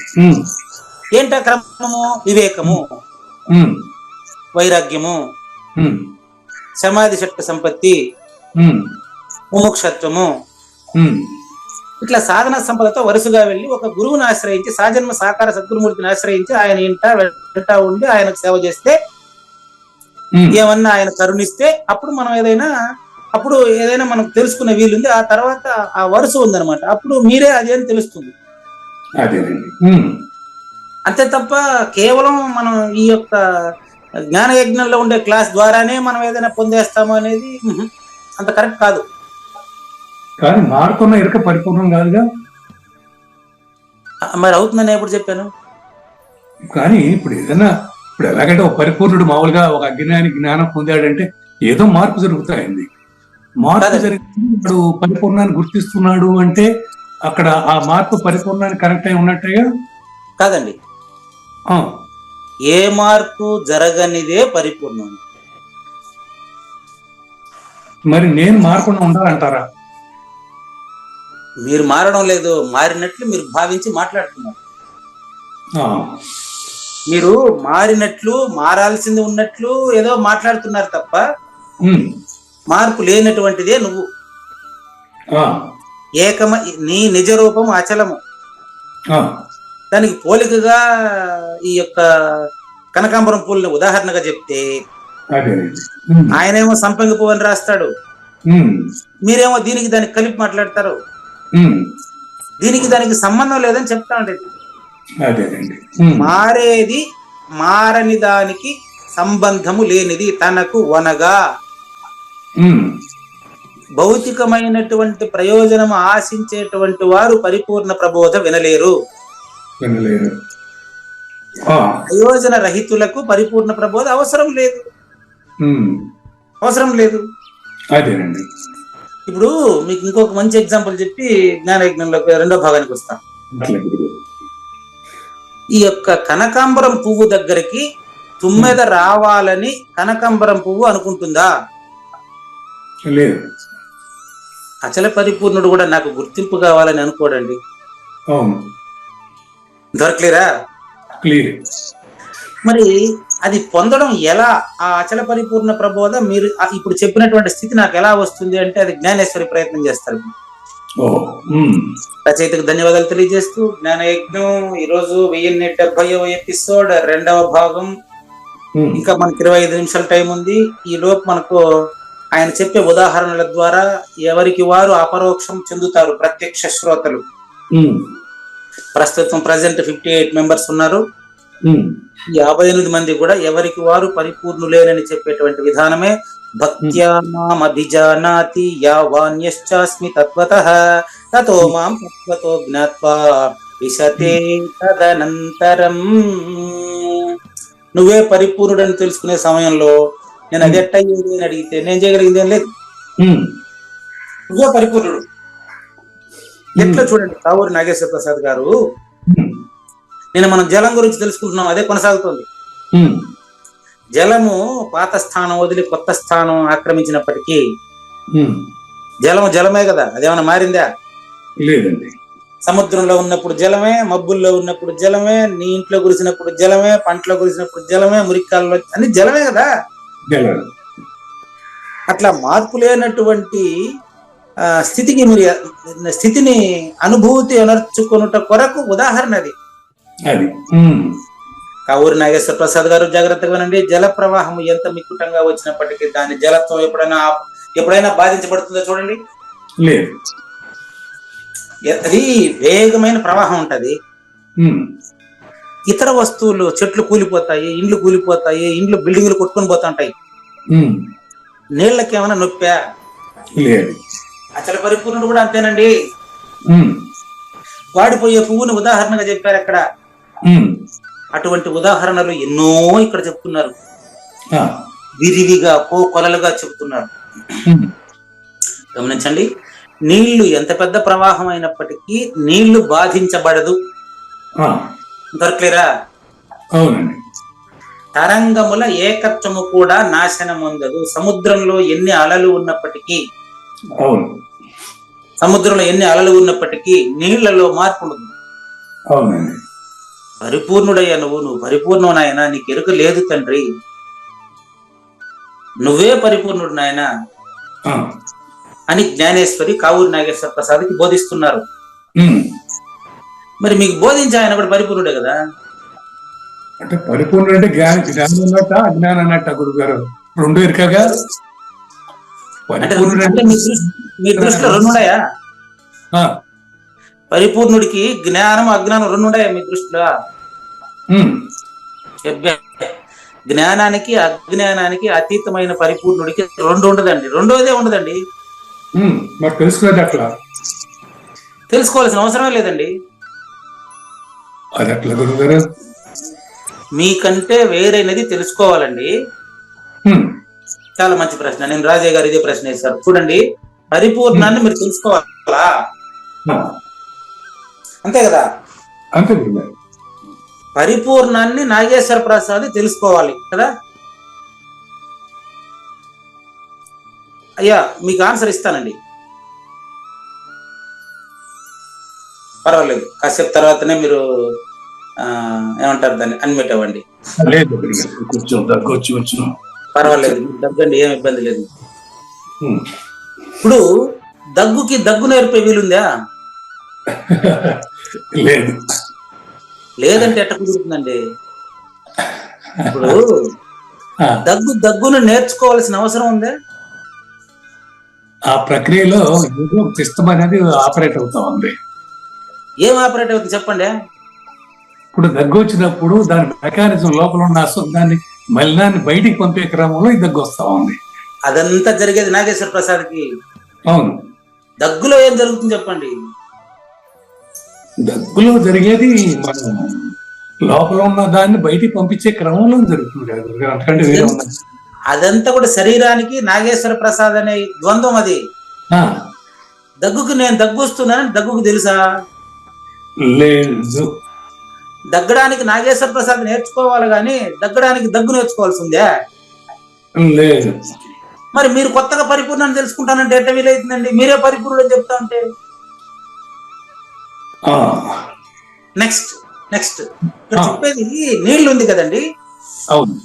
ఏంటా క్రమము? వివేకము, వైరాగ్యము, సమాధి షట్క సంపత్తి, ముముక్షత్వము, ఇట్లా సాధన సంపదతో వరుసగా వెళ్ళి ఒక గురువుని ఆశ్రయించి, సాజన్మ సాకార సద్గురుమూర్తిని ఆశ్రయించి ఆయన ఇంట వెంట ఉండి ఆయనకు సేవ చేస్తే, ఏమన్నా ఆయన కరుణిస్తే అప్పుడు మనం ఏదైనా మనకు తెలుసుకునే వీలుంది. ఆ తర్వాత ఆ వరుస ఉందన్నమాట. అప్పుడు మీరే అదేం తెలుస్తుంది. అంతే తప్ప కేవలం మనం ఈ యొక్క జ్ఞాన యజ్ఞంలో ఉండే క్లాస్ ద్వారానే మనం ఏదైనా పొందేస్తాము అనేది అంత కరెక్ట్ కాదు. కానీ మారుతున్న ఎరుక పరిపూర్ణం కాదుగా. మరి అవుతుందని ఎప్పుడు చెప్పాను? కానీ ఇప్పుడు ఎలాగంటే ఒక పరిపూర్ణుడు మామూలుగా ఒక అజ్ఞాని జ్ఞానం పొందాడంటే ఏదో మార్పు జరుగుతాయండి. మార్పు జరిగితే పరిపూర్ణాన్ని గుర్తిస్తున్నాడు అంటే అక్కడ ఆ మార్పు పరిపూర్ణాన్ని కరెక్ట్ అయి ఉన్నట్టుగా కాదండి. ఏ మార్పు జరగనిదే పరిపూర్ణం. మరి నేను మారకుండా ఉండాలంటారా? మీరు మారడం లేదు, మారినట్లు మీరు భావించి మాట్లాడుతున్నారు. మీరు మారినట్లు, మారాల్సింది ఉన్నట్లు ఏదో మాట్లాడుతున్నారు తప్ప మార్పు లేనటువంటిదే నువ్వు. నీ నిజ రూపం అచలము. దానికి పోలికగా ఈ యొక్క కనకాంబరం పూలని ఉదాహరణగా చెప్తే, ఆయనేమో సంపంగి పువ్వు అని రాస్తాడు, మీరేమో దీనికి దానికి కలిపి మాట్లాడతారు. దీనికి దానికి సంబంధం లేదని చెప్తా ఉండేది. మారేది మారని దానికి సంబంధము లేనిది తనకు వనగా. భౌతికమైనటువంటి ప్రయోజనం ఆశించేటువంటి వారు పరిపూర్ణ ప్రబోధ వినలేరు. ప్రయోజన రహితులకు పరిపూర్ణ ప్రబోధ అవసరం లేదు. ఇప్పుడు మీకు ఇంకొక మంచి ఎగ్జాంపుల్ చెప్పి జ్ఞానయజ్ఞంలోకి రెండో భాగానికి వస్తాం. ఈ యొక్క కనకాంబరం పువ్వు దగ్గరికి తుమ్మెద రావాలని కనకాంబరం పువ్వు అనుకుంటుందా? లేదు. అచల పరిపూర్ణుడు కూడా నాకు గుర్తింపు కావాలని అనుకోడండి. దొరకలేరా? మరి అది పొందడం ఎలా? ఆ అచల పరిపూర్ణ ప్రబోధ మీరు ఇప్పుడు చెప్పినటువంటి స్థితి నాకు ఎలా వస్తుంది అంటే అది జ్ఞానేశ్వరి ప్రయత్నం చేస్తారు. రచయితకు ధన్యవాదాలు తెలియజేస్తూ జ్ఞానయజ్ఞం ఈరోజు 1070వ ఎపిసోడ్ 2వ భాగం. ఇంకా మనకి 25 నిమిషాల టైం ఉంది. ఈ లోపు మనకు ఆయన చెప్పే ఉదాహరణల ద్వారా ఎవరికి వారు అపరోక్షం చెందుతారు. ప్రత్యక్ష శ్రోతలు ప్రస్తుతం ప్రజెంట్ 58 మెంబర్స్ ఉన్నారు. 58 మంది కూడా ఎవరికి వారు పరిపూర్ణులేనని చెప్పేటువంటి విధానమే భక్త్యా మాం అభిజానాతి యావాన్యశ్చాస్మి తత్వతః తతో మాం తత్వతో జ్ఞాత్వా విశతే తదనంతరం. నువ్వే పరిపూర్ణుడని తెలుసుకునే సమయంలో నేను అది ఎట్టయ్యేది అని అడిగితే నేను చేయగలిగింది ఏం లేదు. నువ్వే పరిపూర్ణుడు. ఎట్లా చూడండి, కావూరి నాగేశ్వర ప్రసాద్ గారు, నేను మనం జలం గురించి తెలుసుకుంటున్నాం, అదే కొనసాగుతుంది. జలము పాత స్థానం వదిలి కొత్త స్థానం ఆక్రమించినప్పటికీ జలము జలమే కదా, అదేమన్నా మారిందా? లేదండి. సముద్రంలో ఉన్నప్పుడు జలమే, మబ్బుల్లో ఉన్నప్పుడు జలమే, నీ ఇంట్లో కురిసినప్పుడు జలమే, పంటలో కురిసినప్పుడు జలమే, మురికాల్లో అన్ని జలమే కదా. అట్లా మార్పు లేనటువంటి స్థితికి మీరు స్థితిని అనుభూతి అనర్చుకొనుట కొరకు ఉదాహరణ అది. కావూరి నాగేశ్వర ప్రసాద్ గారు జాగ్రత్తగా వినండి. జల ప్రవాహం ఎంత మిక్కుటంగా వచ్చినప్పటికీ దాని జలత్వం ఎప్పుడైనా బాధించబడుతుందో చూడండి. లేదు. అది వేగమైన ప్రవాహం ఉంటది. ఇతర వస్తువులు, చెట్లు కూలిపోతాయి, ఇండ్లు కూలిపోతాయి, ఇండ్లు బిల్డింగ్లు కొట్టుకొని పోతుంటాయి. నీళ్ళకి ఏమైనా నొప్పా? లేదు. అచల పరిపూర్ణుడు కూడా అంతేనండి. వాడిపోయే పువ్వుని ఉదాహరణగా చెప్పారు అక్కడ. అటువంటి ఉదాహరణలు ఎన్నో ఇక్కడ చెప్తున్నారు, విరివిగా కొలలుగా చెప్తున్నారు. గమనించండి, నీళ్లు ఎంత పెద్ద ప్రవాహం అయినప్పటికీ నీళ్లు బాధించబడదు. దొరకలేరా? తరంగముల ఏకత్వము కూడా నాశనం ఉండదు. సముద్రంలో ఎన్ని అలలు ఉన్నప్పటికీ నీళ్లలో మార్పు ఉండదు. అవునండి. పరిపూర్ణుడయ్యా నువ్వు పరిపూర్ణం నాయన, నీకు ఎరుక లేదు తండ్రి, నువ్వే పరిపూర్ణుడు నాయన ఆ, అని జ్ఞానేశ్వరి కావూరి నాగేశ్వర ప్రసాద్కి బోధిస్తున్నారు. ఉమ్. మరి మీకు బోధించే ఆయన కూడా పరిపూర్ణుడే కదా. అంటే పరిపూర్ణ అంటే జ్ఞానం అన్నట్ట అజ్ఞానం అన్నట్ట గురుగారు? రెండు ఇరుకగా అంటే పరిపూర్ణుడు అంటే మీ దృష్టిలో రెండు ఉన్నాయా? ఆ, పరిపూర్ణుడికి జ్ఞానం అజ్ఞానం రెండు ఉన్నాయా మీ దృష్టిలో? ఉమ్. అబ్బే, జ్ఞానానికి అజ్ఞానానికి అతీతమైన పరిపూర్ణుడికి రెండు ఉండదండి, రెండోదే ఉండదండి. మరి తెలుసుకునేది అట్లా? తెలుసుకోవాల్సిన అవసరమే లేదండి. అది అట్లా గురుగారు? మీకంటే వేరైనది తెలుసుకోవాలండి. ఉమ్. చాలా మంచి ప్రశ్న. నేను రాజయ్య గారు ఇదే ప్రశ్న వేశారు. చూడండి, పరిపూర్ణాన్ని మీరు తెలుసుకోవాలా? ఆ, అంతే కదా. అంతే గురుగారు. పరిపూర్ణాన్ని నాగేశ్వర ప్రసాద్ తెలుసుకోవాలి కదా. అయ్యా మీకు ఆన్సర్ ఇస్తానండి, పర్వాలేదు. కాసేపు తర్వాతనే మీరు ఏమంటారు దాన్ని అన్మిట్ అవ్వండి. లేదు గురుగారు, కొంచెం దగ్గొచ్చు. పర్వాలేదు, దగ్గండి, ఏం ఇబ్బంది లేదు. ఉమ్. ఇప్పుడు దగ్గుకి దగ్గు నేర్పే వీలుందా? లేదు. లేదంటే ఎట్ట కుదురుతుందండి? ఇప్పుడు ఆ, దగ్గును నేర్చుకోవాల్సిన అవసరం ఉందా? ఆ ప్రక్రియలో ఏదో సిస్టమ్ అనేది ఆపరేట్ అవుతా ఉంది. ఏం ఆపరేట్ అవుతుంది చెప్పండి. ఇప్పుడు దగ్గు వచ్చినప్పుడు దాని మెకానిజం లోపల ఉన్న అశుద్ధాన్ని మలినాన్ని బయటికి పంపే క్రమంలో ఈ దగ్గు వస్తా ఉంది. అదంతా జరిగేది నాగేశ్వర ప్రసాద్కి. అవును. దగ్గులో ఏం జరుగుతుంది చెప్పండి. దగ్గులో జరిగేది మనం లోపల ఉన్న దాన్ని బయటికి పంపించే క్రమంలో జరుగుతుంది కదా గురుగారు, అంతకంటే వేరే ఉన్నది. అదంతా కూడా శరీరానికి నాగేశ్వర ప్రసాద్ అనే ద్వంద్వం అది. ఆ, దగ్గుకు నేను దగ్గు వస్తున్నానని దగ్గుకు తెలుసా? లేదు. దగ్గడానికి నాగేశ్వర ప్రసాద్ నేర్చుకోవాలి గాని దగ్గడానికి దగ్గు నేర్చుకోవాల్సి ఉందా? లేదు. మరి మీరు కొత్తగా పరిపూర్ణాన్ని తెలుసుకుంటానంటే ఎట్ట వీలవుతుందండి? మీరే పరిపూర్ణుడు చెప్తా ఉంటే. ఆ, నెక్స్ట్ ఇక్కడ చెప్పేది నీళ్లు ఉంది కదండి. అవును.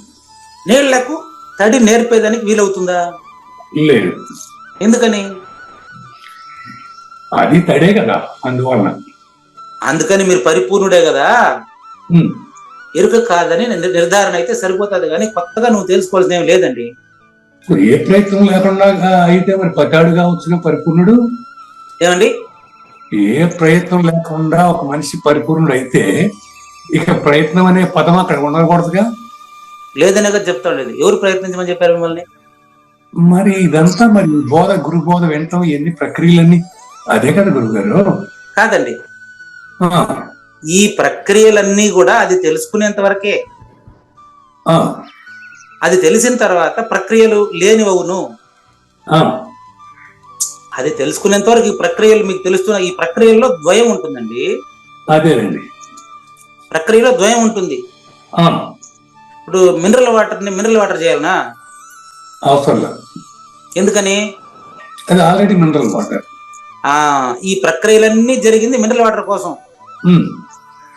నీళ్లకు తడి నేర్పేదానికి వీలవుతుందా? లేదు. ఎందుకని? అది తడే కదా, అందువలన. అందుకని మీరు పరిపూర్ణుడే కదా, ఉమ్. ఎరుక కాదని నిర్ధారణ అయితే సరిపోతుంది, కానీ కొత్తగా నువ్వు తెలుసుకోవాల్సిన ఏం లేదండి. ఇప్పుడు ఏ ప్రయత్నం లేకుండా అయితే మరి పతాడు కావచ్చుగా పరిపూర్ణుడు? ఏమండి? ఏ ప్రయత్నం లేకుండా ఒక మనిషి పరిపూర్ణుడు అయితే ఇక ప్రయత్నం అనే పదం అక్కడ ఉండకూడదుగా? లేదనే కదా చెప్తాడు. లేదు, ఎవరు ప్రయత్నించమని చెప్పారు మిమ్మల్ని? మరి ఇదంతా మరి గురు బోధ వినటం ఎన్ని ప్రక్రియలన్నీ అదే కదా గురుగారు? కాదండి, ఆ, ఈ ప్రక్రియలన్నీ కూడా అది తెలుసుకునేంత వరకే. ఆ, అది తెలిసిన తర్వాత ప్రక్రియలు లేనివవును. ఆ, అది తెలుసుకునేంత వరకు ఈ ప్రక్రియలు మీకు తెలుస్తున్న ఈ ప్రక్రియల్లో ద్వయం ఉంటుందండి. అదేనండి. ప్రక్రియలో ద్వయం ఉంటుంది. ఆ, ఇప్పుడు మినరల్ వాటర్ చేయాలనా? అవసరం లేదు. ఎందుకని? అది ఆల్రెడీ మినరల్ వాటర్. ఈ ప్రక్రియలన్నీ జరిగింది మినరల్ వాటర్ కోసం.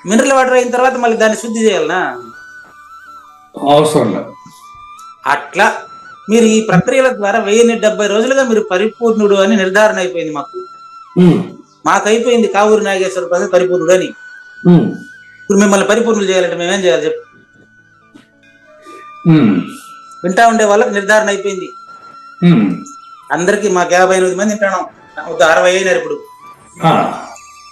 మినరల్ వాటర్ అయిన తర్వాత మళ్ళీ దాన్ని శుద్ధి చేయాలనా? అవసరం లేదు. అట్లా మీరు ఈ ప్రక్రియల ద్వారా 1070 రోజులుగా మీరు పరిపూర్ణుడు అని నిర్ధారణ అయిపోయింది మాకు. మాకైపోయింది కావూరి నాగేశ్వర ప్రసాద్ పరిపూర్ణుడు అని. ఇప్పుడు మిమ్మల్ని పరిపూర్ణులు చేయాలంటే మేమేం చేయాలి చెప్పు? వింటా ఉండే వాళ్ళకి నిర్ధారణ అయిపోయింది. అందరికి మాకు 58 మంది వింటాం, 60 అయినారు ఇప్పుడు.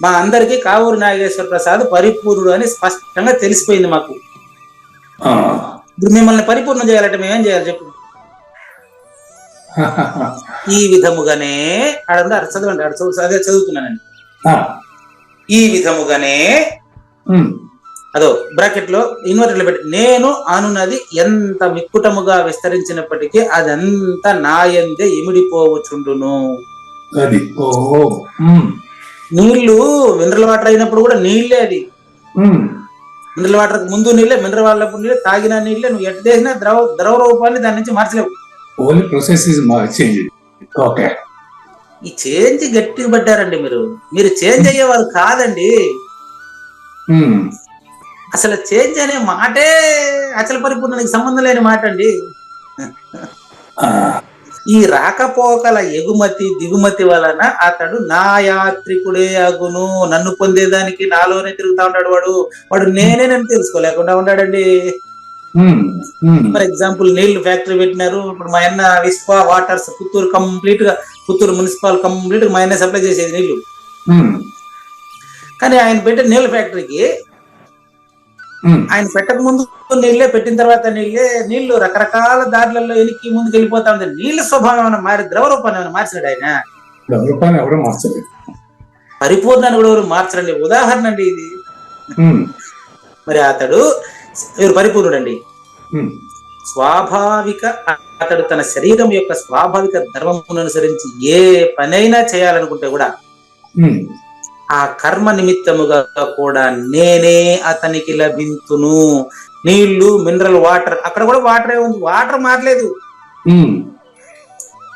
మా అందరికి కావూరి నాగేశ్వర ప్రసాద్ పరిపూర్ణుడు అని స్పష్టంగా తెలిసిపోయింది మాకు. ఇప్పుడు మిమ్మల్ని పరిపూర్ణం చేయాలంటే మేమేం చేయాలి చెప్పు? ఈ విధముగానే చదవండి, అదే చదువుతున్నానండి. ఈ విధముగానే అదో బ్రాకెట్ లో ఇన్వర్టర్ లో పెట్టి, నేను అనున్నది ఎంత మిక్కుటముగా విస్తరించినప్పటికీ అదంతా నాయందే ఇమిడిపోవచ్చుండును. నీళ్లు మినరల్ వాటర్ అయినప్పుడు కూడా నీళ్లే. అది మినరల్ వాటర్ ముందు నీళ్ళే, మినరల్ వాటర్ నీళ్ళే, తాగిన నీళ్ళే. నువ్వు ఎట్ట చేసినా ద్రవ రూపాన్ని దాని నుంచి మార్చలేవు. ఈ చేంజ్ గట్టిగా పడ్డారండి. మీరు చేంజ్ అయ్యేవారు కాదండి. ఉమ్, అసలు చేంజ్ అనే మాటే అచల పరిపూర్ణానికి సంబంధం లేని మాట అండి. ఆ, ఈ రాకపోకల ఎగుమతి దిగుమతి వలన అతడు నా యాత్రికుడే అగును, నన్ను పొందేదానికి నాలోనే తిరుగుతా ఉంటాడు. వాడు నేనే నన్ను తెలుసుకోలేకుండా ఉన్నాడండి. ఉమ్, ఉమ్, ఫర్ ఎగ్జాంపుల్ నీళ్లు ఫ్యాక్టరీ పెట్టినారు. ఇప్పుడు మా అన్న విస్పా వాటర్స్ పుత్తూరు కంప్లీట్ గా, పుత్తూరు మున్సిపల్ కంప్లీట్ గా మా అన్న సప్లై చేసేది నీళ్లు. ఉమ్, కానీ ఆయన పెట్టే నీళ్ళ ఫ్యాక్టరీకి ఉమ్, ఆయన పెట్టక ముందు నీళ్ళే, పెట్టిన తర్వాత నీళ్లు రకరకాల దారులలో ఎనికి ముందుకు వెళ్ళిపోతా ఉంది. నీళ్ళ స్వభావం ఏమైనా మారి, ద్రవ రూపాన్ని ఏమైనా మార్చాడు ఆయన? రూపాయలు ఎవరు మార్చలేదు. పరిపూర్ణాన్ని కూడా ఎవరు మార్చరండి. ఉదాహరణ అండి ఇది. ఉమ్, మరి అతడు ఎవరు పరిపూర్ణుడు అండి? ఉమ్, స్వాభావిక, అతడు తన శరీరం యొక్క స్వాభావిక ధర్మమును అనుసరించి ఏ పనైనా చేయాలనుకుంటే కూడా ఉమ్, ఆ కర్మ నిమిత్తముగా కూడా నేనే అతనికి లభింతును. నీళ్లు, మినరల్ వాటర్, అక్కడ కూడా వాటరే ఉంది. వాటర్ మారలేదు, ఉమ్,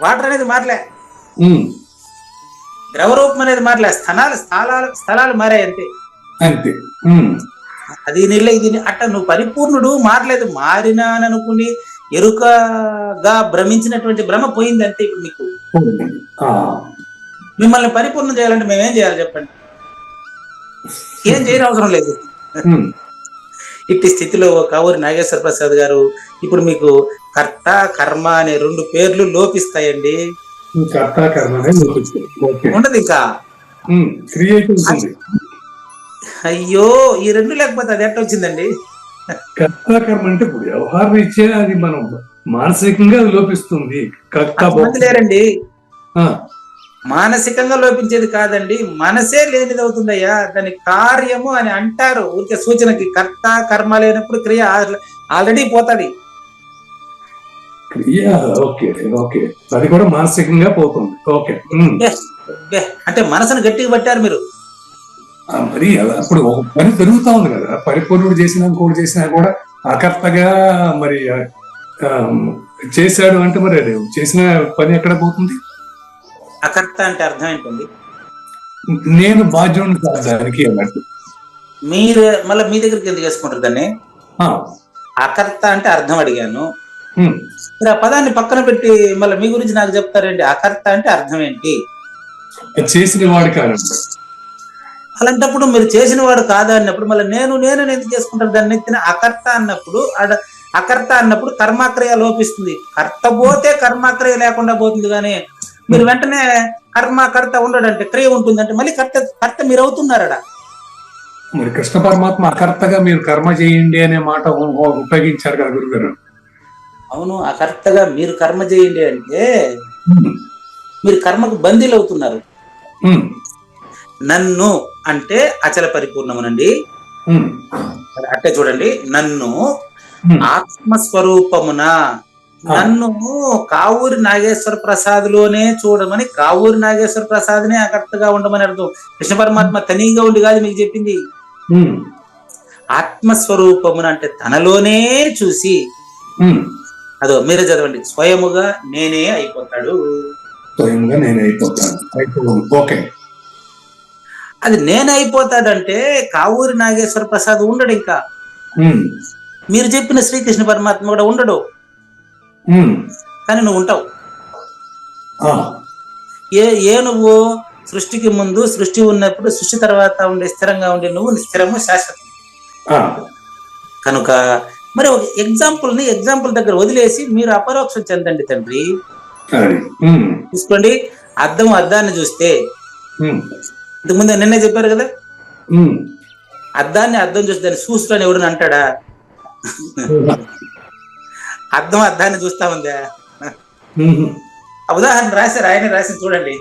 వాటర్ అనేది మారలే, ఉమ్, ద్రవరూపం అనేది మారలే, స్థలాలు మారాయి అంతే. అంతే. ఉమ్, అది నీళ్ళే, ఇది అట్ట నువ్వు పరిపూర్ణుడు మారలేదు. మారినాననుకుని ఎరుకగా భ్రమించినటువంటి భ్రమ పోయింది అంతే. ఇప్పుడు మీకు ఆ, మిమ్మల్ని పరిపూర్ణం చేయాలంటే మేమేం చేయాలి చెప్పండి? ఏం చేయని అవసరం లేదు. ఉమ్, ఇట్టి స్థితిలో కావూరి నాగేశ్వర ప్రసాద్ గారు ఇప్పుడు మీకు కర్త కర్మ అనే రెండు పేర్లు లోపిస్తాయండి. కర్త కర్మ అనేది చూపిస్తుంది. ఓకే. ఉండదు ఇంకా. ఉమ్, క్రియేటివ్ ఉంటుంది. అయ్యో, ఈ రెండు లేకపోతే అది ఎట్ట వచ్చిందండి? కర్త కర్మ అంటే ఇప్పుడు వ్యవహార రీత్యా అది మనం మానసికంగా అది లోపిస్తుంది. కర్త అంతమంది లేరండి. ఆ, మానసికంగా లోపించేది కాదండి, మనసే లేనిది అవుతుందయ్యా. దాని కార్యము అని అంటారు ఊరికే సూచనకి. కర్త కర్మ లేనప్పుడు క్రియ ఆల్రెడీ పోతాది. క్రియ ఓకే ఓకే, అది కూడా మానసికంగా పోతుంది. ఓకే. ఉమ్, అంటే మనసును గట్టిగా పట్టారు మీరు. మరి అలా అప్పుడు ఒక పని పెరుగుతా ఉంది కదా, పరిపూర్ణుడు చేసినా ఇంకోటి చేసినా కూడా అకర్తగా మరి ఆ, చేశాడు అంటే మరి అది చేసిన పని ఎక్కడ పోతుంది? అకర్త అంటే అర్థం ఏంటండి? నేను బాధ్యుడిని కాదు దానికి అన్నట్టు. మీరు మళ్ళీ మీ దగ్గరికి ఎందుకు వేసుకుంటారు దాన్ని? ఆ, అకర్త అంటే అర్థం అడిగాను, ఉమ్, మీరు ఆ పదాన్ని పక్కన పెట్టి మళ్ళీ మీ గురించి నాకు చెప్తారండి. అకర్త అంటే అర్థం ఏంటి? చేసిన వాడు కాదు. అలాంటప్పుడు మీరు చేసిన వాడు కాదా అన్నప్పుడు మళ్ళీ నేను ఎందుకు చేసుకుంటారు దాన్ని? ఎత్తిన అకర్త అన్నప్పుడు అకర్త అన్నప్పుడు కర్మక్రియ లోపిస్తుంది. కర్త పోతే కర్మక్రియ లేకుండా పోతుంది. కానీ మీరు వెంటనే కర్త ఉండడంటే క్రియ ఉంటుందంటే మళ్ళీ కర్త మీరు అవుతున్నారడా? మరి కృష్ణ పరమాత్మ అకర్తగా మీరు కర్మ చేయండి అనే మాట ఉపయోగించారు కదా గురుగారు. అవును, అకర్తగా మీరు కర్మ చేయండి అంటే మీరు కర్మకు బందీలు అవుతున్నారు. నన్ను అంటే అచల పరిపూర్ణమునండి. అంటే చూడండి, నన్ను ఆత్మస్వరూపమున, నన్ను కావూరి నాగేశ్వర ప్రసాద్ లోనే చూడమని, కావూరి నాగేశ్వర ప్రసాద్ నే అకర్తగా ఉండమని అర్థం. కృష్ణ పరమాత్మ తనీగా ఉండి కాదు మీకు చెప్పింది. ఆత్మస్వరూపమున అంటే తనలోనే చూసి, అదో మీరే చదవండి, స్వయముగా నేనే అయిపోతాడు. స్వయంగా నేనే అయిపోతాను. ఓకే. అది నేనైపోతాడంటే కావూరి నాగేశ్వర ప్రసాద్ ఉండడు. ఇంకా మీరు చెప్పిన శ్రీకృష్ణ పరమాత్మ కూడా ఉండడు. కానీ నువ్వు ఉంటావు. నువ్వు సృష్టికి ముందు, సృష్టి ఉన్నప్పుడు, సృష్టి తర్వాత ఉండే స్థిరంగా ఉండే నువ్వు స్థిరము శాశ్వతం. కనుక మరి ఒక ఎగ్జాంపుల్ దగ్గర వదిలేసి మీరు అపరోక్షం చెందండి తండ్రి. చూసుకోండి, అద్దాన్ని చూస్తే, ఇంతకుముందు నిన్నే చెప్పారు కదా, అద్దం చూస్తే దాన్ని చూస్తాను ఎవడని అంటాడా? అద్దాన్ని చూస్తా ఉందా? ఆ ఉదాహరణ రాశారు, ఆయన రాసి చూడండి.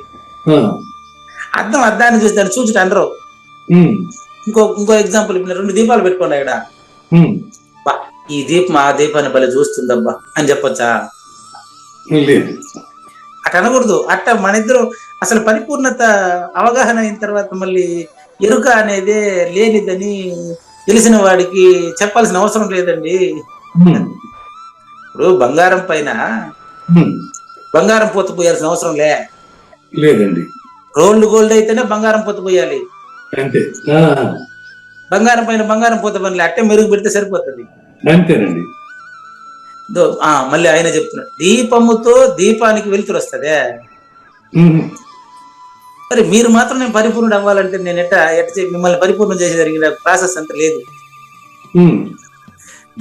అద్దాన్ని చూసి దాన్ని చూచుట అనరు. ఇంకో ఎగ్జాంపుల్, 2 దీపాలు పెట్టుకోండి ఇక్కడ, ఈ దీపం ఆ దీపాన్ని భలే చూస్తుందబ్బా అని చెప్పొచ్చా? అట్ట అనకూడదు. అట్ట మన ఇద్దరు అసలు పరిపూర్ణత అవగాహన అయిన తర్వాత మళ్ళీ ఎరుక అనేది లేనిదని తెలిసిన వాడికి చెప్పాల్సిన అవసరం లేదండి. ఇప్పుడు బంగారం పైన బంగారం పొత్తు పోయాల్సిన అవసరం లేదండి. రోల్డ్ గోల్డ్ అయితేనే బంగారం పొత్తు పోయాలి. బంగారం పైన బంగారం పోతే పనులు అట్టే మెరుగు పెడితే సరిపోతుంది. అంతేనండి. మళ్ళీ ఆయన చెప్తున్నాడు, దీపముతో దీపానికి వెలుతురు వస్తుందే, మరి మీరు మాత్రం నేను పరిపూర్ణుడు అవ్వాలంటే నేను ఎట్ట మిమ్మల్ని పరిపూర్ణం చేసే జరిగిన ప్రాసెస్ అంత లేదు.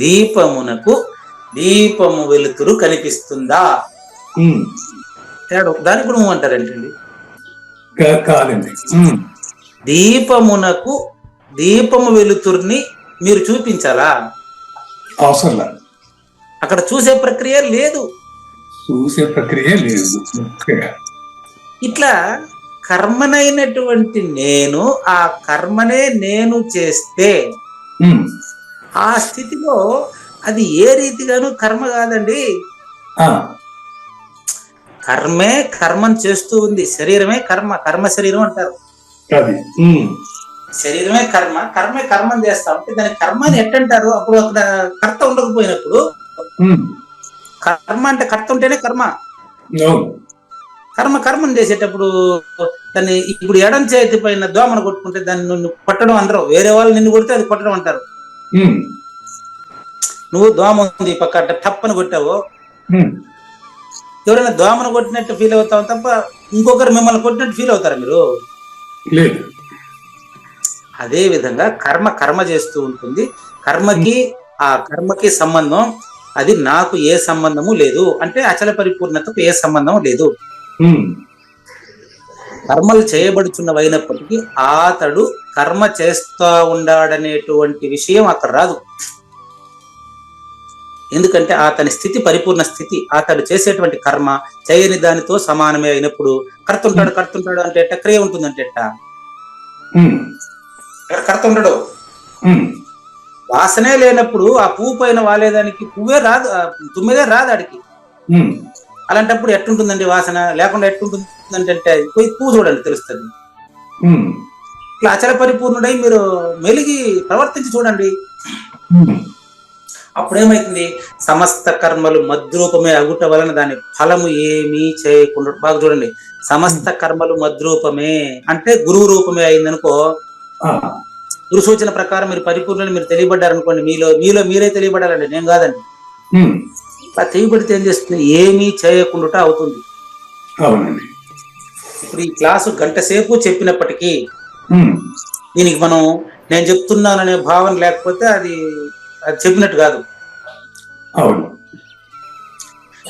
దీపమునకు దీపము వెలుతురు కనిపిస్తుందా? దానికి కూడా అంటారేంటండి? కాదండి. దీపమునకు దీపము వెలుతురుని మీరు చూపించాలా? అవసరం లేదు. అక్కడ చూసే ప్రక్రియ లేదు. ఇట్లా కర్మనైనటువంటి నేను ఆ కర్మనే నేను చేస్తే ఆ స్థితిలో అది ఏ రీతిగాను కర్మ కాదండి. కర్మే కర్మను చేస్తూ ఉంది. శరీరమే కర్మ, కర్మ శరీరం అంటారు. శరీరమే కర్మ, కర్మే కర్మను చేస్తా ఉంటే దాని కర్మని ఎట్టంటారు? అప్పుడు అక్కడ కర్త ఉండకపోయినప్పుడు, కర్మ అంటే కర్త ఉంటేనే కర్మ. కర్మను చేసేటప్పుడు దాన్ని ఇప్పుడు ఎడం చేతి పైన దోమను కొట్టుకుంటే దాన్ని నువ్వు కొట్టడం అంటారు. వేరే వాళ్ళు నిన్ను కొడితే అది కొట్టడం అంటారు. నువ్వు దోమ ఉంది పక్క టప్పని కొట్టావు, ఎవరైనా దోమను కొట్టినట్టు ఫీల్ అవుతావు తప్ప ఇంకొకరు మిమ్మల్ని కొట్టినట్టు ఫీల్ అవుతారా మీరు? అదే విధంగా కర్మ చేస్తూ ఉంటుంది. ఆ కర్మకి సంబంధం, అది నాకు ఏ సంబంధము లేదు. అంటే అచల పరిపూర్ణతకు ఏ సంబంధం లేదు. కర్మలు చేయబడుచున్నవైనప్పటికీ అతడు కర్మ చేస్తా ఉండాడనేటువంటి విషయం అక్కడ రాదు. ఎందుకంటే అతని స్థితి పరిపూర్ణ స్థితి. అతడు చేసేటువంటి కర్మ చేయని దానితో సమానమే అయినప్పుడు కర్తుంటాడు అంటే ఎట్ట క్రియ ఉంటుందంటే ఎట్ట కర్తుండడు. వాసనే లేనప్పుడు ఆ పువ్వు పైన వాలేదానికి పువ్వే రాదు, తుమ్మిదే రాదు ఆడికి. అలాంటప్పుడు ఎట్టుంటుందండి వాసన? లేకుండా ఎట్టుంటుందంటే పోయి పువ్వు చూడండి, తెలుస్తుంది. ఇట్లా అచల పరిపూర్ణుడై మీరు మెలిగి ప్రవర్తించి చూడండి. అప్పుడేమైతుంది? సమస్త కర్మలు మద్రూపమే అగుట వలన దాని ఫలము ఏమీ చేయకుండా, బాగా చూడండి, సమస్త కర్మలు మద్రూపమే అంటే గురువు రూపమే అయిందనుకో, గురు సూచన ప్రకారం మీరు పరిపూర్ణ మీరు తెలియబడ్డారనుకోండి, మీలో మీరే తెలియబడాలండి, నేను కాదండి. ఆ తెలియబడితే ఏం చేస్తుంది? ఏమీ చేయకుండా అవుతుంది. ఇప్పుడు ఈ క్లాసు గంట సేపు చెప్పినప్పటికీ దీనికి నేను చెప్తున్నాననే భావన లేకపోతే అది చెప్పినట్టు కాదు.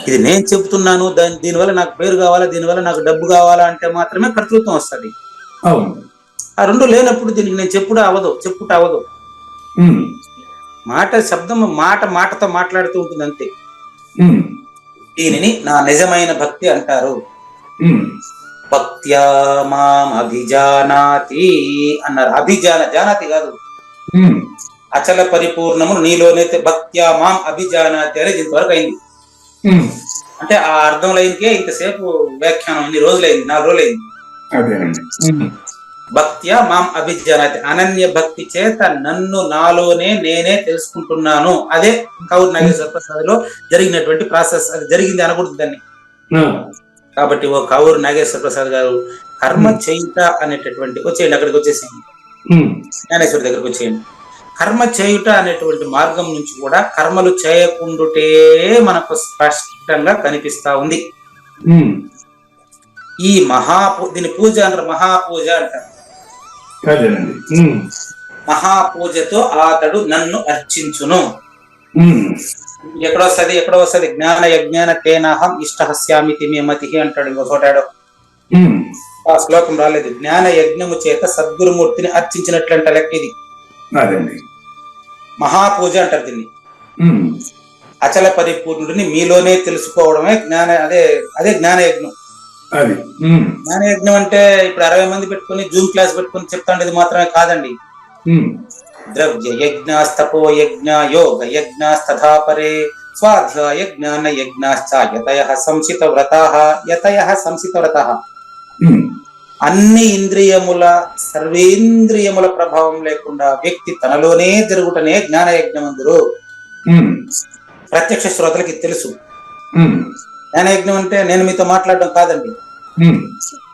ఇది నేను చెప్తున్నాను, దీనివల్ల నాకు పేరు కావాలా, దీనివల్ల నాకు డబ్బు కావాలా అంటే మాత్రమే కర్తృత్వం వస్తుంది. ఆ రెండు లేనప్పుడు దీనికి నేను చెప్పుట అవదు. శబ్దం మాటతో మాట్లాడుతూ ఉంటుంది అంతే. దీనిని నా నిజమైన భక్తి అంటారు. భక్త్యా మాం అభిజానాతి అన్నారు. జానాతి కాదు, అచల పరిపూర్ణము నీలోనైతే భక్త్యా మాం అభిజానాతి అనేది ఇంతవరకు అయింది. అంటే ఆ అర్థం లైన్కే ఇంతసేపు వ్యాఖ్యానం ఎన్ని రోజులైంది? 4 రోజులైంది. భక్త్యా మాం అభిజానాతి, అనన్య భక్తి చేత నన్ను నాలోనే నేనే తెలుసుకుంటున్నాను. అదే కౌర్ నాగేశ్వర ప్రసాద్ లో జరిగినటువంటి ప్రాసెస్. అది జరిగింది అనకూడదు దాన్ని. కాబట్టి ఓ కౌర్ నాగేశ్వర ప్రసాద్ గారు కర్మ చేయుట అనేటటువంటి, వచ్చేయండి అక్కడికి, వచ్చేసేయండి జ్ఞానేశ్వరి దగ్గరకు వచ్చేయండి. కర్మ చేయుట అనేటువంటి మార్గం నుంచి కూడా కర్మలు చేయకుండుటే మనకు స్పష్టంగా కనిపిస్తా ఉంది. ఈ దీని పూజ అంటారు, మహాపూజ అంటారు. మహాపూజతో అతడు నన్ను అర్చించును. ఎక్కడో వస్తుంది జ్ఞాన యజ్ఞాన తేనాహం ఇష్టహస్యామితి మే మతి అంటాడు. ఇంకో చోటాడు ఆ శ్లోకం రాలేదు. జ్ఞాన యజ్ఞము చేత సద్గురుమూర్తిని అర్చించినట్లంట లెక్క ఇది. మహాపూజ అంటారు దీన్ని. అచల పరిపూర్ణుడిని మీలోనే తెలుసుకోవడమే అదే జ్ఞాన యజ్ఞం. జ్ఞాన యజ్ఞం అంటే ఇప్పుడు 60 మంది పెట్టుకుని జూమ్ క్లాస్ పెట్టుకుని చెప్తాండేది మాత్రమే కాదండి. ద్రవ్య యజ్ఞాస్తపో యజ్ఞ యోగ యజ్ఞాస్తథాపరే స్వాధ్యాయ జ్ఞాన యజ్ఞాశ్చ యతయః సంసిత వ్రతాః. అన్ని ఇంద్రియముల సర్వేంద్రియముల ప్రభావం లేకుండా వ్యక్తి తనలోనే జరుగుటనే జ్ఞాన యజ్ఞమందురు. ప్రత్యక్ష శ్రోతలకి తెలుసు. జ్ఞాన యజ్ఞం అంటే నేను మీతో మాట్లాడడం కాదండి,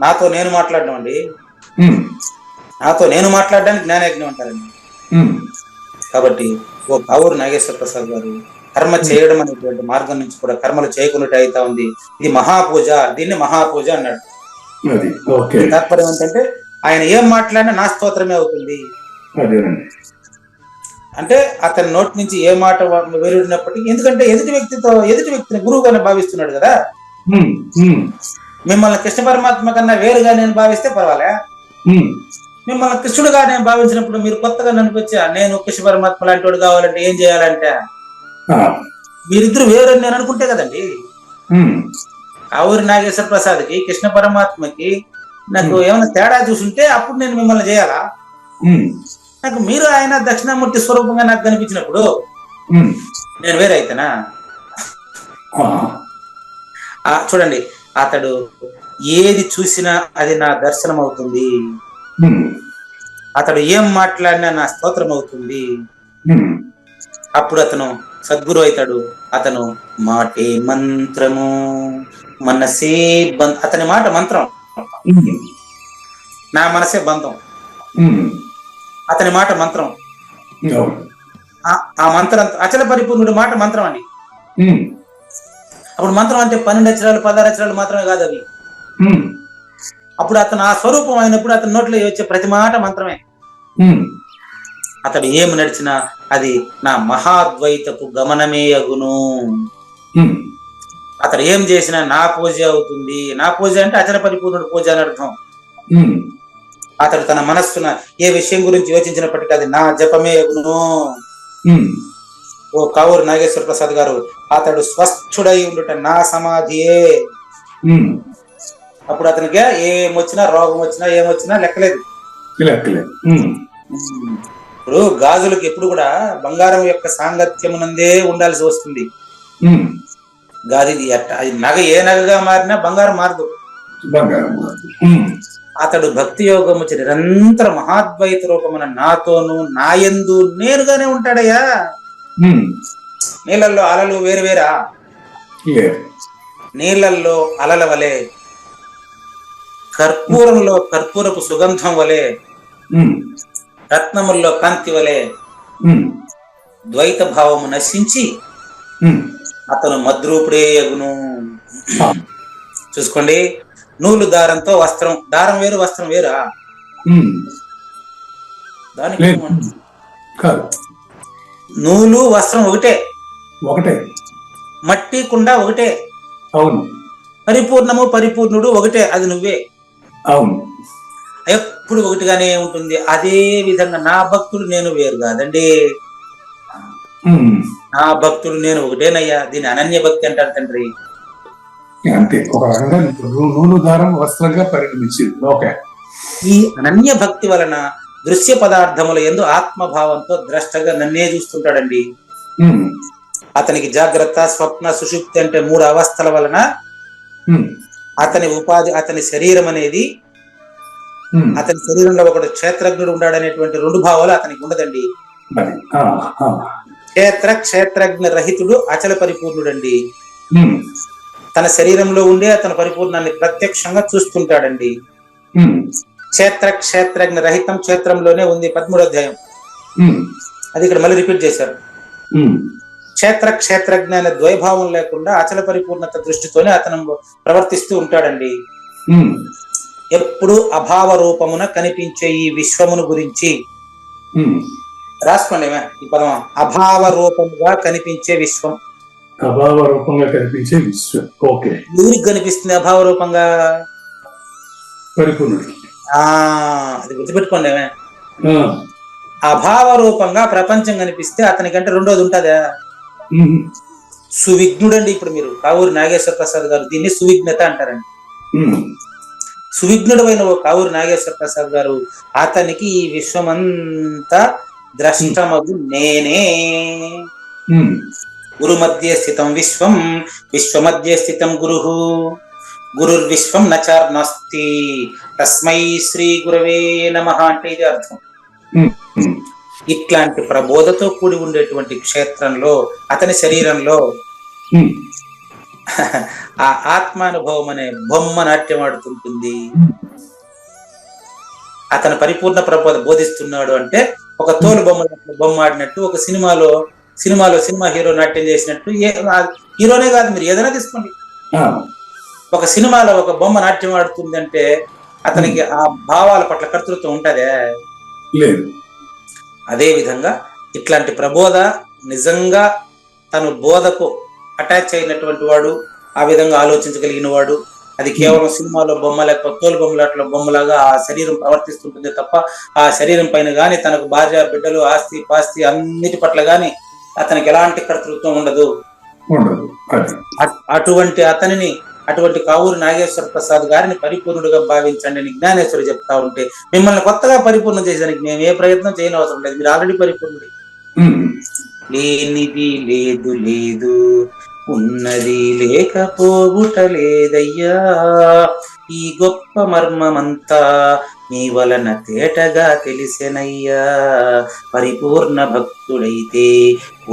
నాతో నేను మాట్లాడడం అండి. నాతో నేను మాట్లాడడానికి జ్ఞాన యజ్ఞం అంటారండి. కాబట్టి ఓ కావూరు నాగేశ్వర ప్రసాద్ గారు కర్మ చేయడం అనేటువంటి మార్గం నుంచి కూడా కర్మలు చేయకుండా అవుతా ఉంది. ఇది మహాపూజ, దీన్ని మహాపూజ అన్నాడు. తాత్పర్యం ఏంటంటే ఆయన ఏం మాట్లాడినా నా స్తోత్రమే అవుతుంది అంటే అతని నోటి నుంచి ఏ మాట వెలువడినప్పటికీ, ఎందుకంటే ఎదుటి వ్యక్తిని గురువుగానే భావిస్తున్నాడు కదా. మిమ్మల్ని కృష్ణ పరమాత్మ కన్నా వేరుగా నేను భావిస్తే పర్వాలే, మిమ్మల్ని కృష్ణుడుగా నేను భావించినప్పుడు మీరు కొత్తగా ననిపించా నేను కృష్ణ పరమాత్మ లాంటి వాడు కావాలంటే ఏం చేయాలంటే మీరిద్దరు వేరు నేను అనుకుంటే కదండి. కావూరి నాగేశ్వర ప్రసాద్కి కృష్ణ పరమాత్మకి నాకు ఏమైనా తేడా చూసుంటే అప్పుడు నేను మిమ్మల్ని చేయాలా? నాకు మీరు ఆయన దక్షిణామూర్తి స్వరూపంగా నాకు కనిపించినప్పుడు నేను వేరే అయితేనా? చూడండి, అతడు ఏది చూసినా అది నా దర్శనం అవుతుంది, అతడు ఏం మాట్లాడినా నా స్తోత్రం అవుతుంది. అప్పుడు అతను సద్గురు అవుతాడు. అతను మాటే మంత్రము మనసే అతని మాట మంత్రం, నా మనసే బంధం. అతని మాట మంత్రం, ఆ మంత్రం అచల పరిపూర్ణుడి మాట మంత్రం అండి. అప్పుడు మంత్రం అంటే 12 అక్షరాలు 16 అక్షరాలు మాత్రమే కాదు అవి. అప్పుడు అతను ఆ స్వరూపం అయినప్పుడు అతని నోట్లో వచ్చే ప్రతి మాట మంత్రమే. అతడు ఏమి నడిచినా అది నా మహాద్వైతపు గమనమే అగును. అతడు ఏం చేసినా నా పూజ అవుతుంది. నా పూజ అంటే అచల పరిపూర్ణుడి పూజ అని అర్థం. అతడు తన మనస్సున ఏ విషయం గురించి యోచించినప్పటికీ అది నా జపమే అగును. ఓ కావూరు నాగేశ్వర ప్రసాద్ గారు, అతడు స్వస్థుడై ఉండుట నా సమాధియే. అప్పుడు అతనికి ఏమొచ్చినా రోగం వచ్చినా ఏమొచ్చినా లెక్కలేదు. ఇప్పుడు గాజులకు ఎప్పుడు కూడా బంగారం యొక్క సాంగత్యమునందే ఉండాల్సి వస్తుంది. గాది అది నగ ఏ నగగా మారినా బంగారం మారదు. అతడు భక్తి యోగం వచ్చి నిరంతర మహాద్వైత రూపమున నాతోను నాయందు నేరుగానే ఉంటాడయ్యా. నీళ్ళల్లో అలలు వేరు వేరా? నీళ్ళల్లో అలల వలె, కర్పూరంలో కర్పూరపు సుగంధం వలె, రత్నముల్లో కాంతి వలె ద్వైత భావము నశించి అతను మద్రూపుడే అగును. చూసుకోండి, నూలు దారంతో వస్త్రం, దారం వేరు వస్త్రం వేరా? దానికి నూలు వస్త్రం ఒకటే, మట్టి కుండ ఒకటే, పరిపూర్ణము పరిపూర్ణుడు ఒకటే, అది నువ్వే. ఎప్పుడు ఒకటిగానే ఉంటుంది. అదే విధంగా నా భక్తుడు నేను వేరు కాదండి, నా భక్తుడు నేను ఒకటేనయ్యా. దీని అనన్య భక్తి అంటారు తండ్రి. అంతే, ఒక రకంగా నూలు దారం వస్త్రంగా పరిగణించింది. ఈ అనన్య భక్తి వలన దృశ్య పదార్థముల యందు ఆత్మభావంతో ద్రష్టగా నన్నే చూస్తుంటాడండి. అతనికి జాగ్రత్త, స్వప్న, సుషుప్తి అంటే 3 అవస్థల వలన అతని ఉపాధి, అతని శరీరం అనేది, అతని శరీరంలో ఒకడు క్షేత్రజ్ఞుడు ఉన్నాడనేటువంటి 2 భావాలు అతనికి ఉండదండి. క్షేత్రజ్ఞ రహితుడు అచల పరిపూర్ణుడండి. తన శరీరంలో ఉండే అతని పరిపూర్ణాన్ని ప్రత్యక్షంగా చూస్తుంటాడండి. క్షేత్రజ్ఞ రహితం క్షేత్రంలోనే ఉంది 13వ అధ్యాయం. అది ఇక్కడ మళ్ళీ రిపీట్ చేశారు. క్షేత్రజ్ఞ అనే ద్వైభావం లేకుండా అచల పరిపూర్ణత దృష్టితోనే అతను ప్రవర్తిస్తూ ఉంటాడండి. ఎప్పుడు అభావ రూపమున కనిపించే ఈ విశ్వమును గురించి రాసుకోండి ఈ పదం, అభావ రూపముగా కనిపించే విశ్వం. అభావ రూపంగా కనిపించే విశ్వం. ఓకే, ఎవరికి కనిపిస్తుంది అభావ రూపంగా? పరిపూర్ణుడికి. అది గుర్తుపెట్టుకోండి. అభావ రూపంగా ప్రపంచం కనిపిస్తే అతనికంటే రెండోది ఉంటుందా? సువిఘ్నుడండి. ఇప్పుడు మీరు కావూరి నాగేశ్వర ప్రసాద్ గారు దీన్ని సువిఘ్నత అంటారండి. సువిఘ్నుడు అయిన ఓ కావూరి నాగేశ్వర ప్రసాద్ గారు, అతనికి ఈ విశ్వమంతా ద్రష్టమగు నేనే. గురు మధ్య స్థితం విశ్వం, విశ్వమధ్య స్థితం గురుః, గురుర్విశ్వం నచార్నాస్తి, తస్మై శ్రీ గురవే నమః అంటే ఇది అర్థం. ఇట్లాంటి ప్రబోధతో కూడి ఉండేటువంటి క్షేత్రంలో, అతని శరీరంలో ఆ ఆత్మానుభవం అనే బొమ్మ నాట్యం ఆడుతుంటుంది. అతను పరిపూర్ణ ప్రబోధ బోధిస్తున్నాడు అంటే ఒక తోలు బొమ్మ ఆడినట్టు, ఒక సినిమా హీరో నాట్యం చేసినట్టు, హీరోనే కాదు, మీరు ఏదైనా తీసుకోండి, ఒక సినిమాలో ఒక బొమ్మ నాట్యం ఆడుతుందంటే అతనికి ఆ భావాల పట్ల కర్తృత్వం ఉంటదే లేదు. అదే విధంగా ఇట్లాంటి ప్రబోధ నిజంగా తను బోధకు అటాచ్ అయినటువంటి వాడు, ఆ విధంగా ఆలోచించగలిగిన వాడు, అది కేవలం సినిమాలో బొమ్మ లేకపోతే తోలు బొమ్మలాట్లో బొమ్మలాగా ఆ శరీరం ప్రవర్తిస్తుంటుంది తప్ప ఆ శరీరం పైన గాని తనకు భార్య బిడ్డలు ఆస్తి పాస్తి అన్నిటి పట్ల గాని అతనికి ఎలాంటి కర్తృత్వం ఉండదు. అటువంటి కావూరి నాగేశ్వర ప్రసాద్ గారిని పరిపూర్ణుడిగా భావించండి అని జ్ఞానేశ్వరి చెప్తా ఉంటే, మిమ్మల్ని కొత్తగా పరిపూర్ణం చేసేదానికి మేము ఏ ప్రయత్నం చేయని అవసరం లేదు, మీరు ఆల్రెడీ పరిపూర్ణుడి. లేనిది లేదు లేదు, ఉన్నది లేకపోవుట లేదయ్యా, ఈ గొప్ప మర్మమంతా నీ వలన తేటగా తెలిసెనయ్యా, పరిపూర్ణ భక్తుడైతే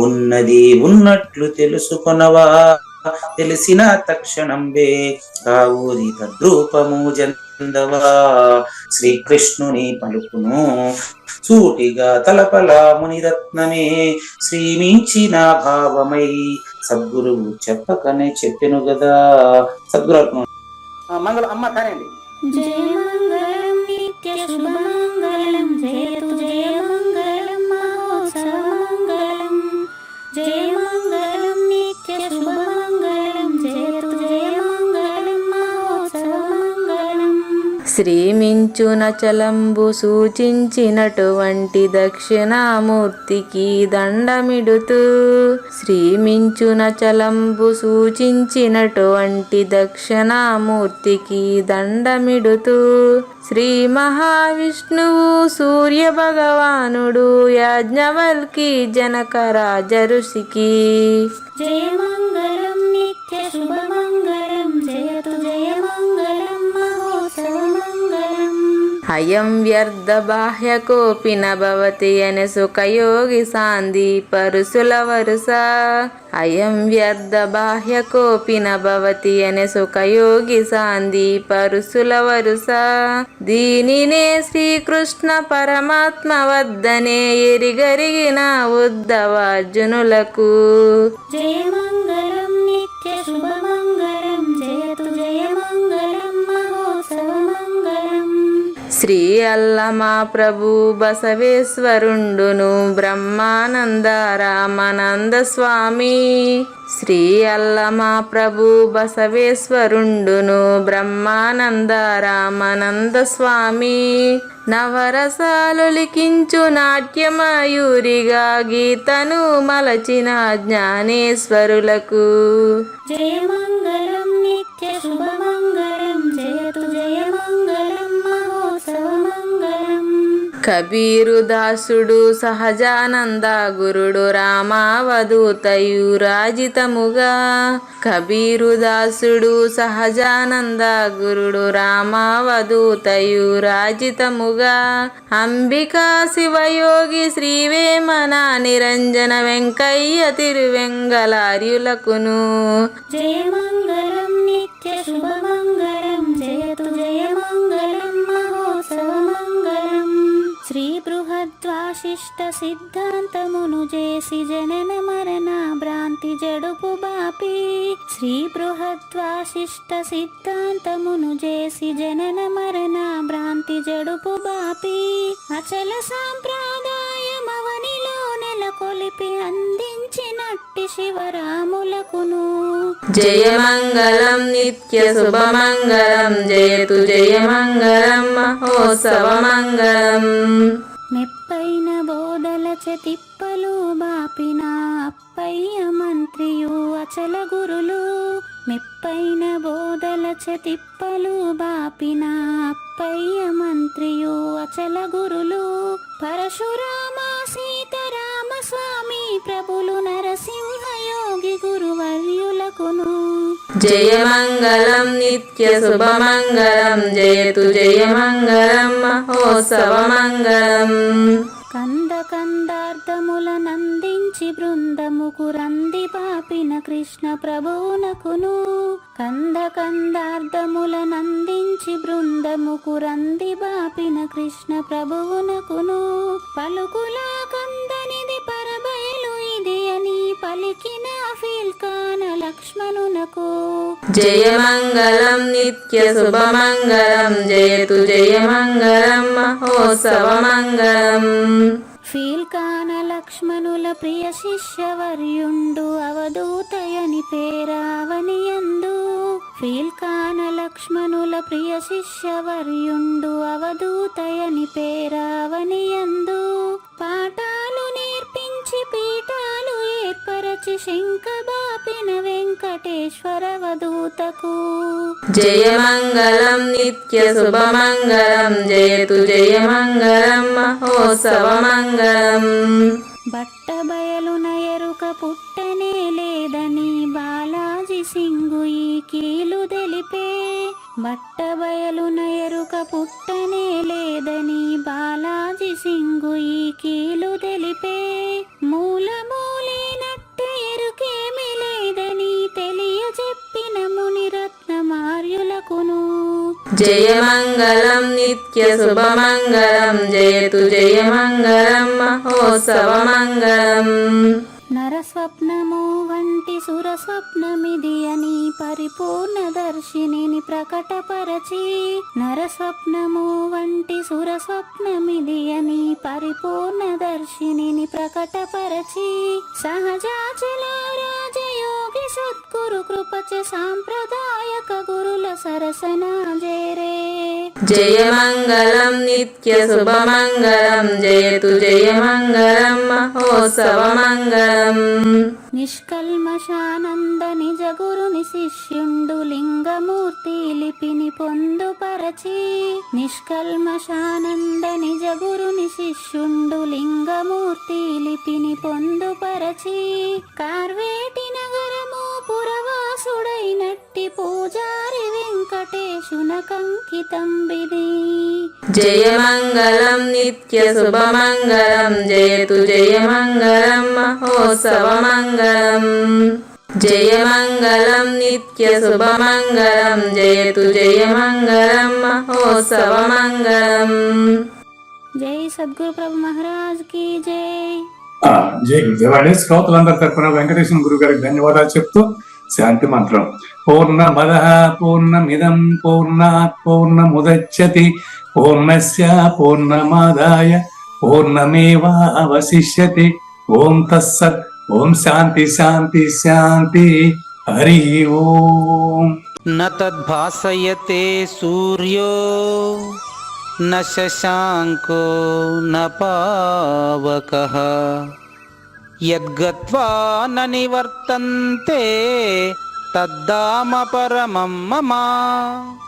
ఉన్నది ఉన్నట్లు తెలుసుకొనవా, తెలిసిన తక్షణంబే కావూరి తద్రూపము జందవా, శ్రీకృష్ణుని పలుకును సూటిగా తలపల మునిరత్నమే, శ్రీమించిన భావమై సద్గురువు చెప్పకనే చెప్పెను గదా. సద్గురు మంగళం అమ్మ కానండి. జయ మంగళం నిత్య శుభమంగళం, జయతు జయ మంగళం మహోత్సవ మంగళం, జయ మంగళం నిత్య శుభమంగళం, జయతు జయ మంగళం మహోత్సవ మంగళం. శ్రీమించున చలంబు సూచించినటువంటి దక్షిణామూర్తికి దండమిడుతూ, శ్రీమించున చలంబు సూచించినటువంటి దక్షిణామూర్తికి దండమిడుతూ, శ్రీ మహావిష్ణువు సూర్య భగవానుడు యాజ్ఞవల్కి జనక రాజఋషికి జయ మంగళం నిత్య శుభమంగళం, జయతు జయ మంగళం మహోత్సవ మంగళం. అయం వ్యర్థ బాహ్య కోపి నభవతి అనే సుఖయోగి సాంది పరుసుల వరుస, అయం వ్యర్థ బాహ్య కోపి నభవతి అనే సుఖయోగి సాంది పరుసుల వరుస, దీనినే శ్రీకృష్ణ పరమాత్మ వద్దనే ఎరిగరిగిన ఉద్ధవార్జునులకు జయ మంగళం నిత్య శుభమంగళం, జయతు జయ మంగళం మహోత్సవ మంగళం. శ్రీ అల్లమా ప్రభు బసవేశ్వరుండును బ్రహ్మానంద రామానంద స్వామి, శ్రీ అల్లమా ప్రభు బసవేశ్వరుండును బ్రహ్మానంద రామానంద స్వామి, నవరసాలు లిఖించు నాట్యమయూరిగా గీతను మలచిన జ్ఞానేశ్వరులకు జయ మంగళం నిత్య శుభమంగళం, జయతు జయ మంగళం మహోత్సవ మంగళం. కబీరు దాసుడు సహజానంద గురుడు రామావధూతయు రాజితముగా, కబీరు దాసుడు సహజానంద గురుడు రామావధూతయు రాజితముగా, అంబికా శివయోగి శ్రీవేమన నిరంజన వెంకయ్య తిరువెంగళార్యులకును జయ మంగళం నిత్య శుభమంగళం, జయతు జయ మంగళం మహోత్సవ మంగళం. శ్రీ బృహద్వాశిష్ట సిద్ధాంతమును చేసి జనన మరణ భ్రాంతి జడుపు బాపి, శ్రీ బృహద్వాశిష్ట సిద్ధాంతమును చేసి జనన మరణ భ్రాంతి జడుపు బాపి, అచల సాంప్రదాయమవనిలో నెలకొలిపి అందించినట్టి శివరాములకును జయ మంగళం నిత్య శుభమంగళం, జయతు జయ మంగళం మహోత్సవ మంగళం. మెప్పైన బోధల తిప్పలు బాపిన అప్పయ్య మంత్రియు అచల గురులు, మెప్పైన బోధల తిప్పలు బాపిన అప్పయ్య మంత్రియు అచల గురులు, పరశురామ సీతారామ స్వామి ప్రభులు నరసింహ యోగి గురువర్యులకును జయ మంగళం నిత్య శుభమంగళం, జయతు జయ మంగళం మహోత్సవ మంగళం. కంద కందార్థములనందించి బృందముకు రంది పాపిన కృష్ణ ప్రభువునకును కందార్థములనందించి బృందముకు రంది బాపిన కృష్ణ ప్రభువునకును పలుకులా కందనిది పరబయలు ఇది అని పలికిన ఫీల్కాన లక్ష్మణునకు జయమంగళం నిత్య శుభమంగళం జయతు జయమంగళం మహోత్సవమంగళం. ఫీల్కాన లక్ష్మణుల ప్రియ శిష్యవర్యుండు అవధూతయని పేరావనియందు ఫీల్కాన లక్ష్మణుల ప్రియ శిష్యవర్యుండు అవధూతయని పేరావనియందు పాఠాలు నేర్పించి పీఠాలు ఏర్పరచి శంఖబాపిన వెంకటేశ్వర అవధూతకు జయమంగళం నిత్య శుభమంగళం జయతు జయమంగళం మహోత్సవమంగళం. బట్టబయలున ఎరుక పుట్టనే లేదని బాలాజీ సింగు ఈ కీలు తెలిపే బట్టబయలున ఎరుక పుట్టనే లేదని బాలాజీ సింగు ఈ కీలు తెలిపే మూలమూలేనట్టే ఎరుకేమి లేదని తెలియజెప్పిన మునిరత్నమార్యులకును జయమంగళం నిత్య శుభమంగళం జయతు జయమంగళం మహోత్సవమంగళం. నరస్వప్నము వంటి సురస్వప్నమిది అని పరిపూర్ణ దర్శినిని ప్రకటపరచి నరస్వప్నము వంటి సురస్వప్నమిది అని పరిపూర్ణ దర్శినిని ప్రకటపరచి సహజాచల రాజయోగి సద్గురు కృపచ సాంప్రదాయక గురుల సరసనాజేరే జయమంగళం నిత్య శుభమంగళం జయతు జయమంగళం మహోత్సవమంగళం. నిష్కల్మషానంద నిజ గురుని శిష్యుండు లింగమూర్తి లిపిని పొందుపరచి నిష్కల్మషానంద నిజ గురుని శిష్యుండు లింగమూర్తి లిపిని పొందుపరచి కార్వేటి నగరము పురవాసుడైనట్టి పూజారి వెంకటేశునకంకితం విధి జయమంగళం నిత్య శుభమంగళం జయతు జయమంగళం మహోత్సవమంగళం. జయమంగళం నిత్య శుభమంగళం జయతు జయమంగళం మహోత్సవమంగళం. జై సద్గురు ప్రభు మహారాజ్ కి జై. జై గురుదేవాడి. శ్రోతలందరి తరపున వెంకటేశ్వర గురువు గారికి ధన్యవాదాలు చెప్తూ శాంతి మంత్రం. పూర్ణమద పూర్ణమిదం పూర్ణాత్ పూర్ణముదచ్యతి పూర్ణస్య పూర్ణమాదాయ పూర్ణమేవావశిష్యతి. ఓం తత్సత్. ఓం శాంతి శాంతి శాంతి. హరి ఓం. న తద్భాసయతే సూర్యో న శశాంకో న పావకః యద్గత్వా న నివర్తంతే తద్ధామ పరమం మమ.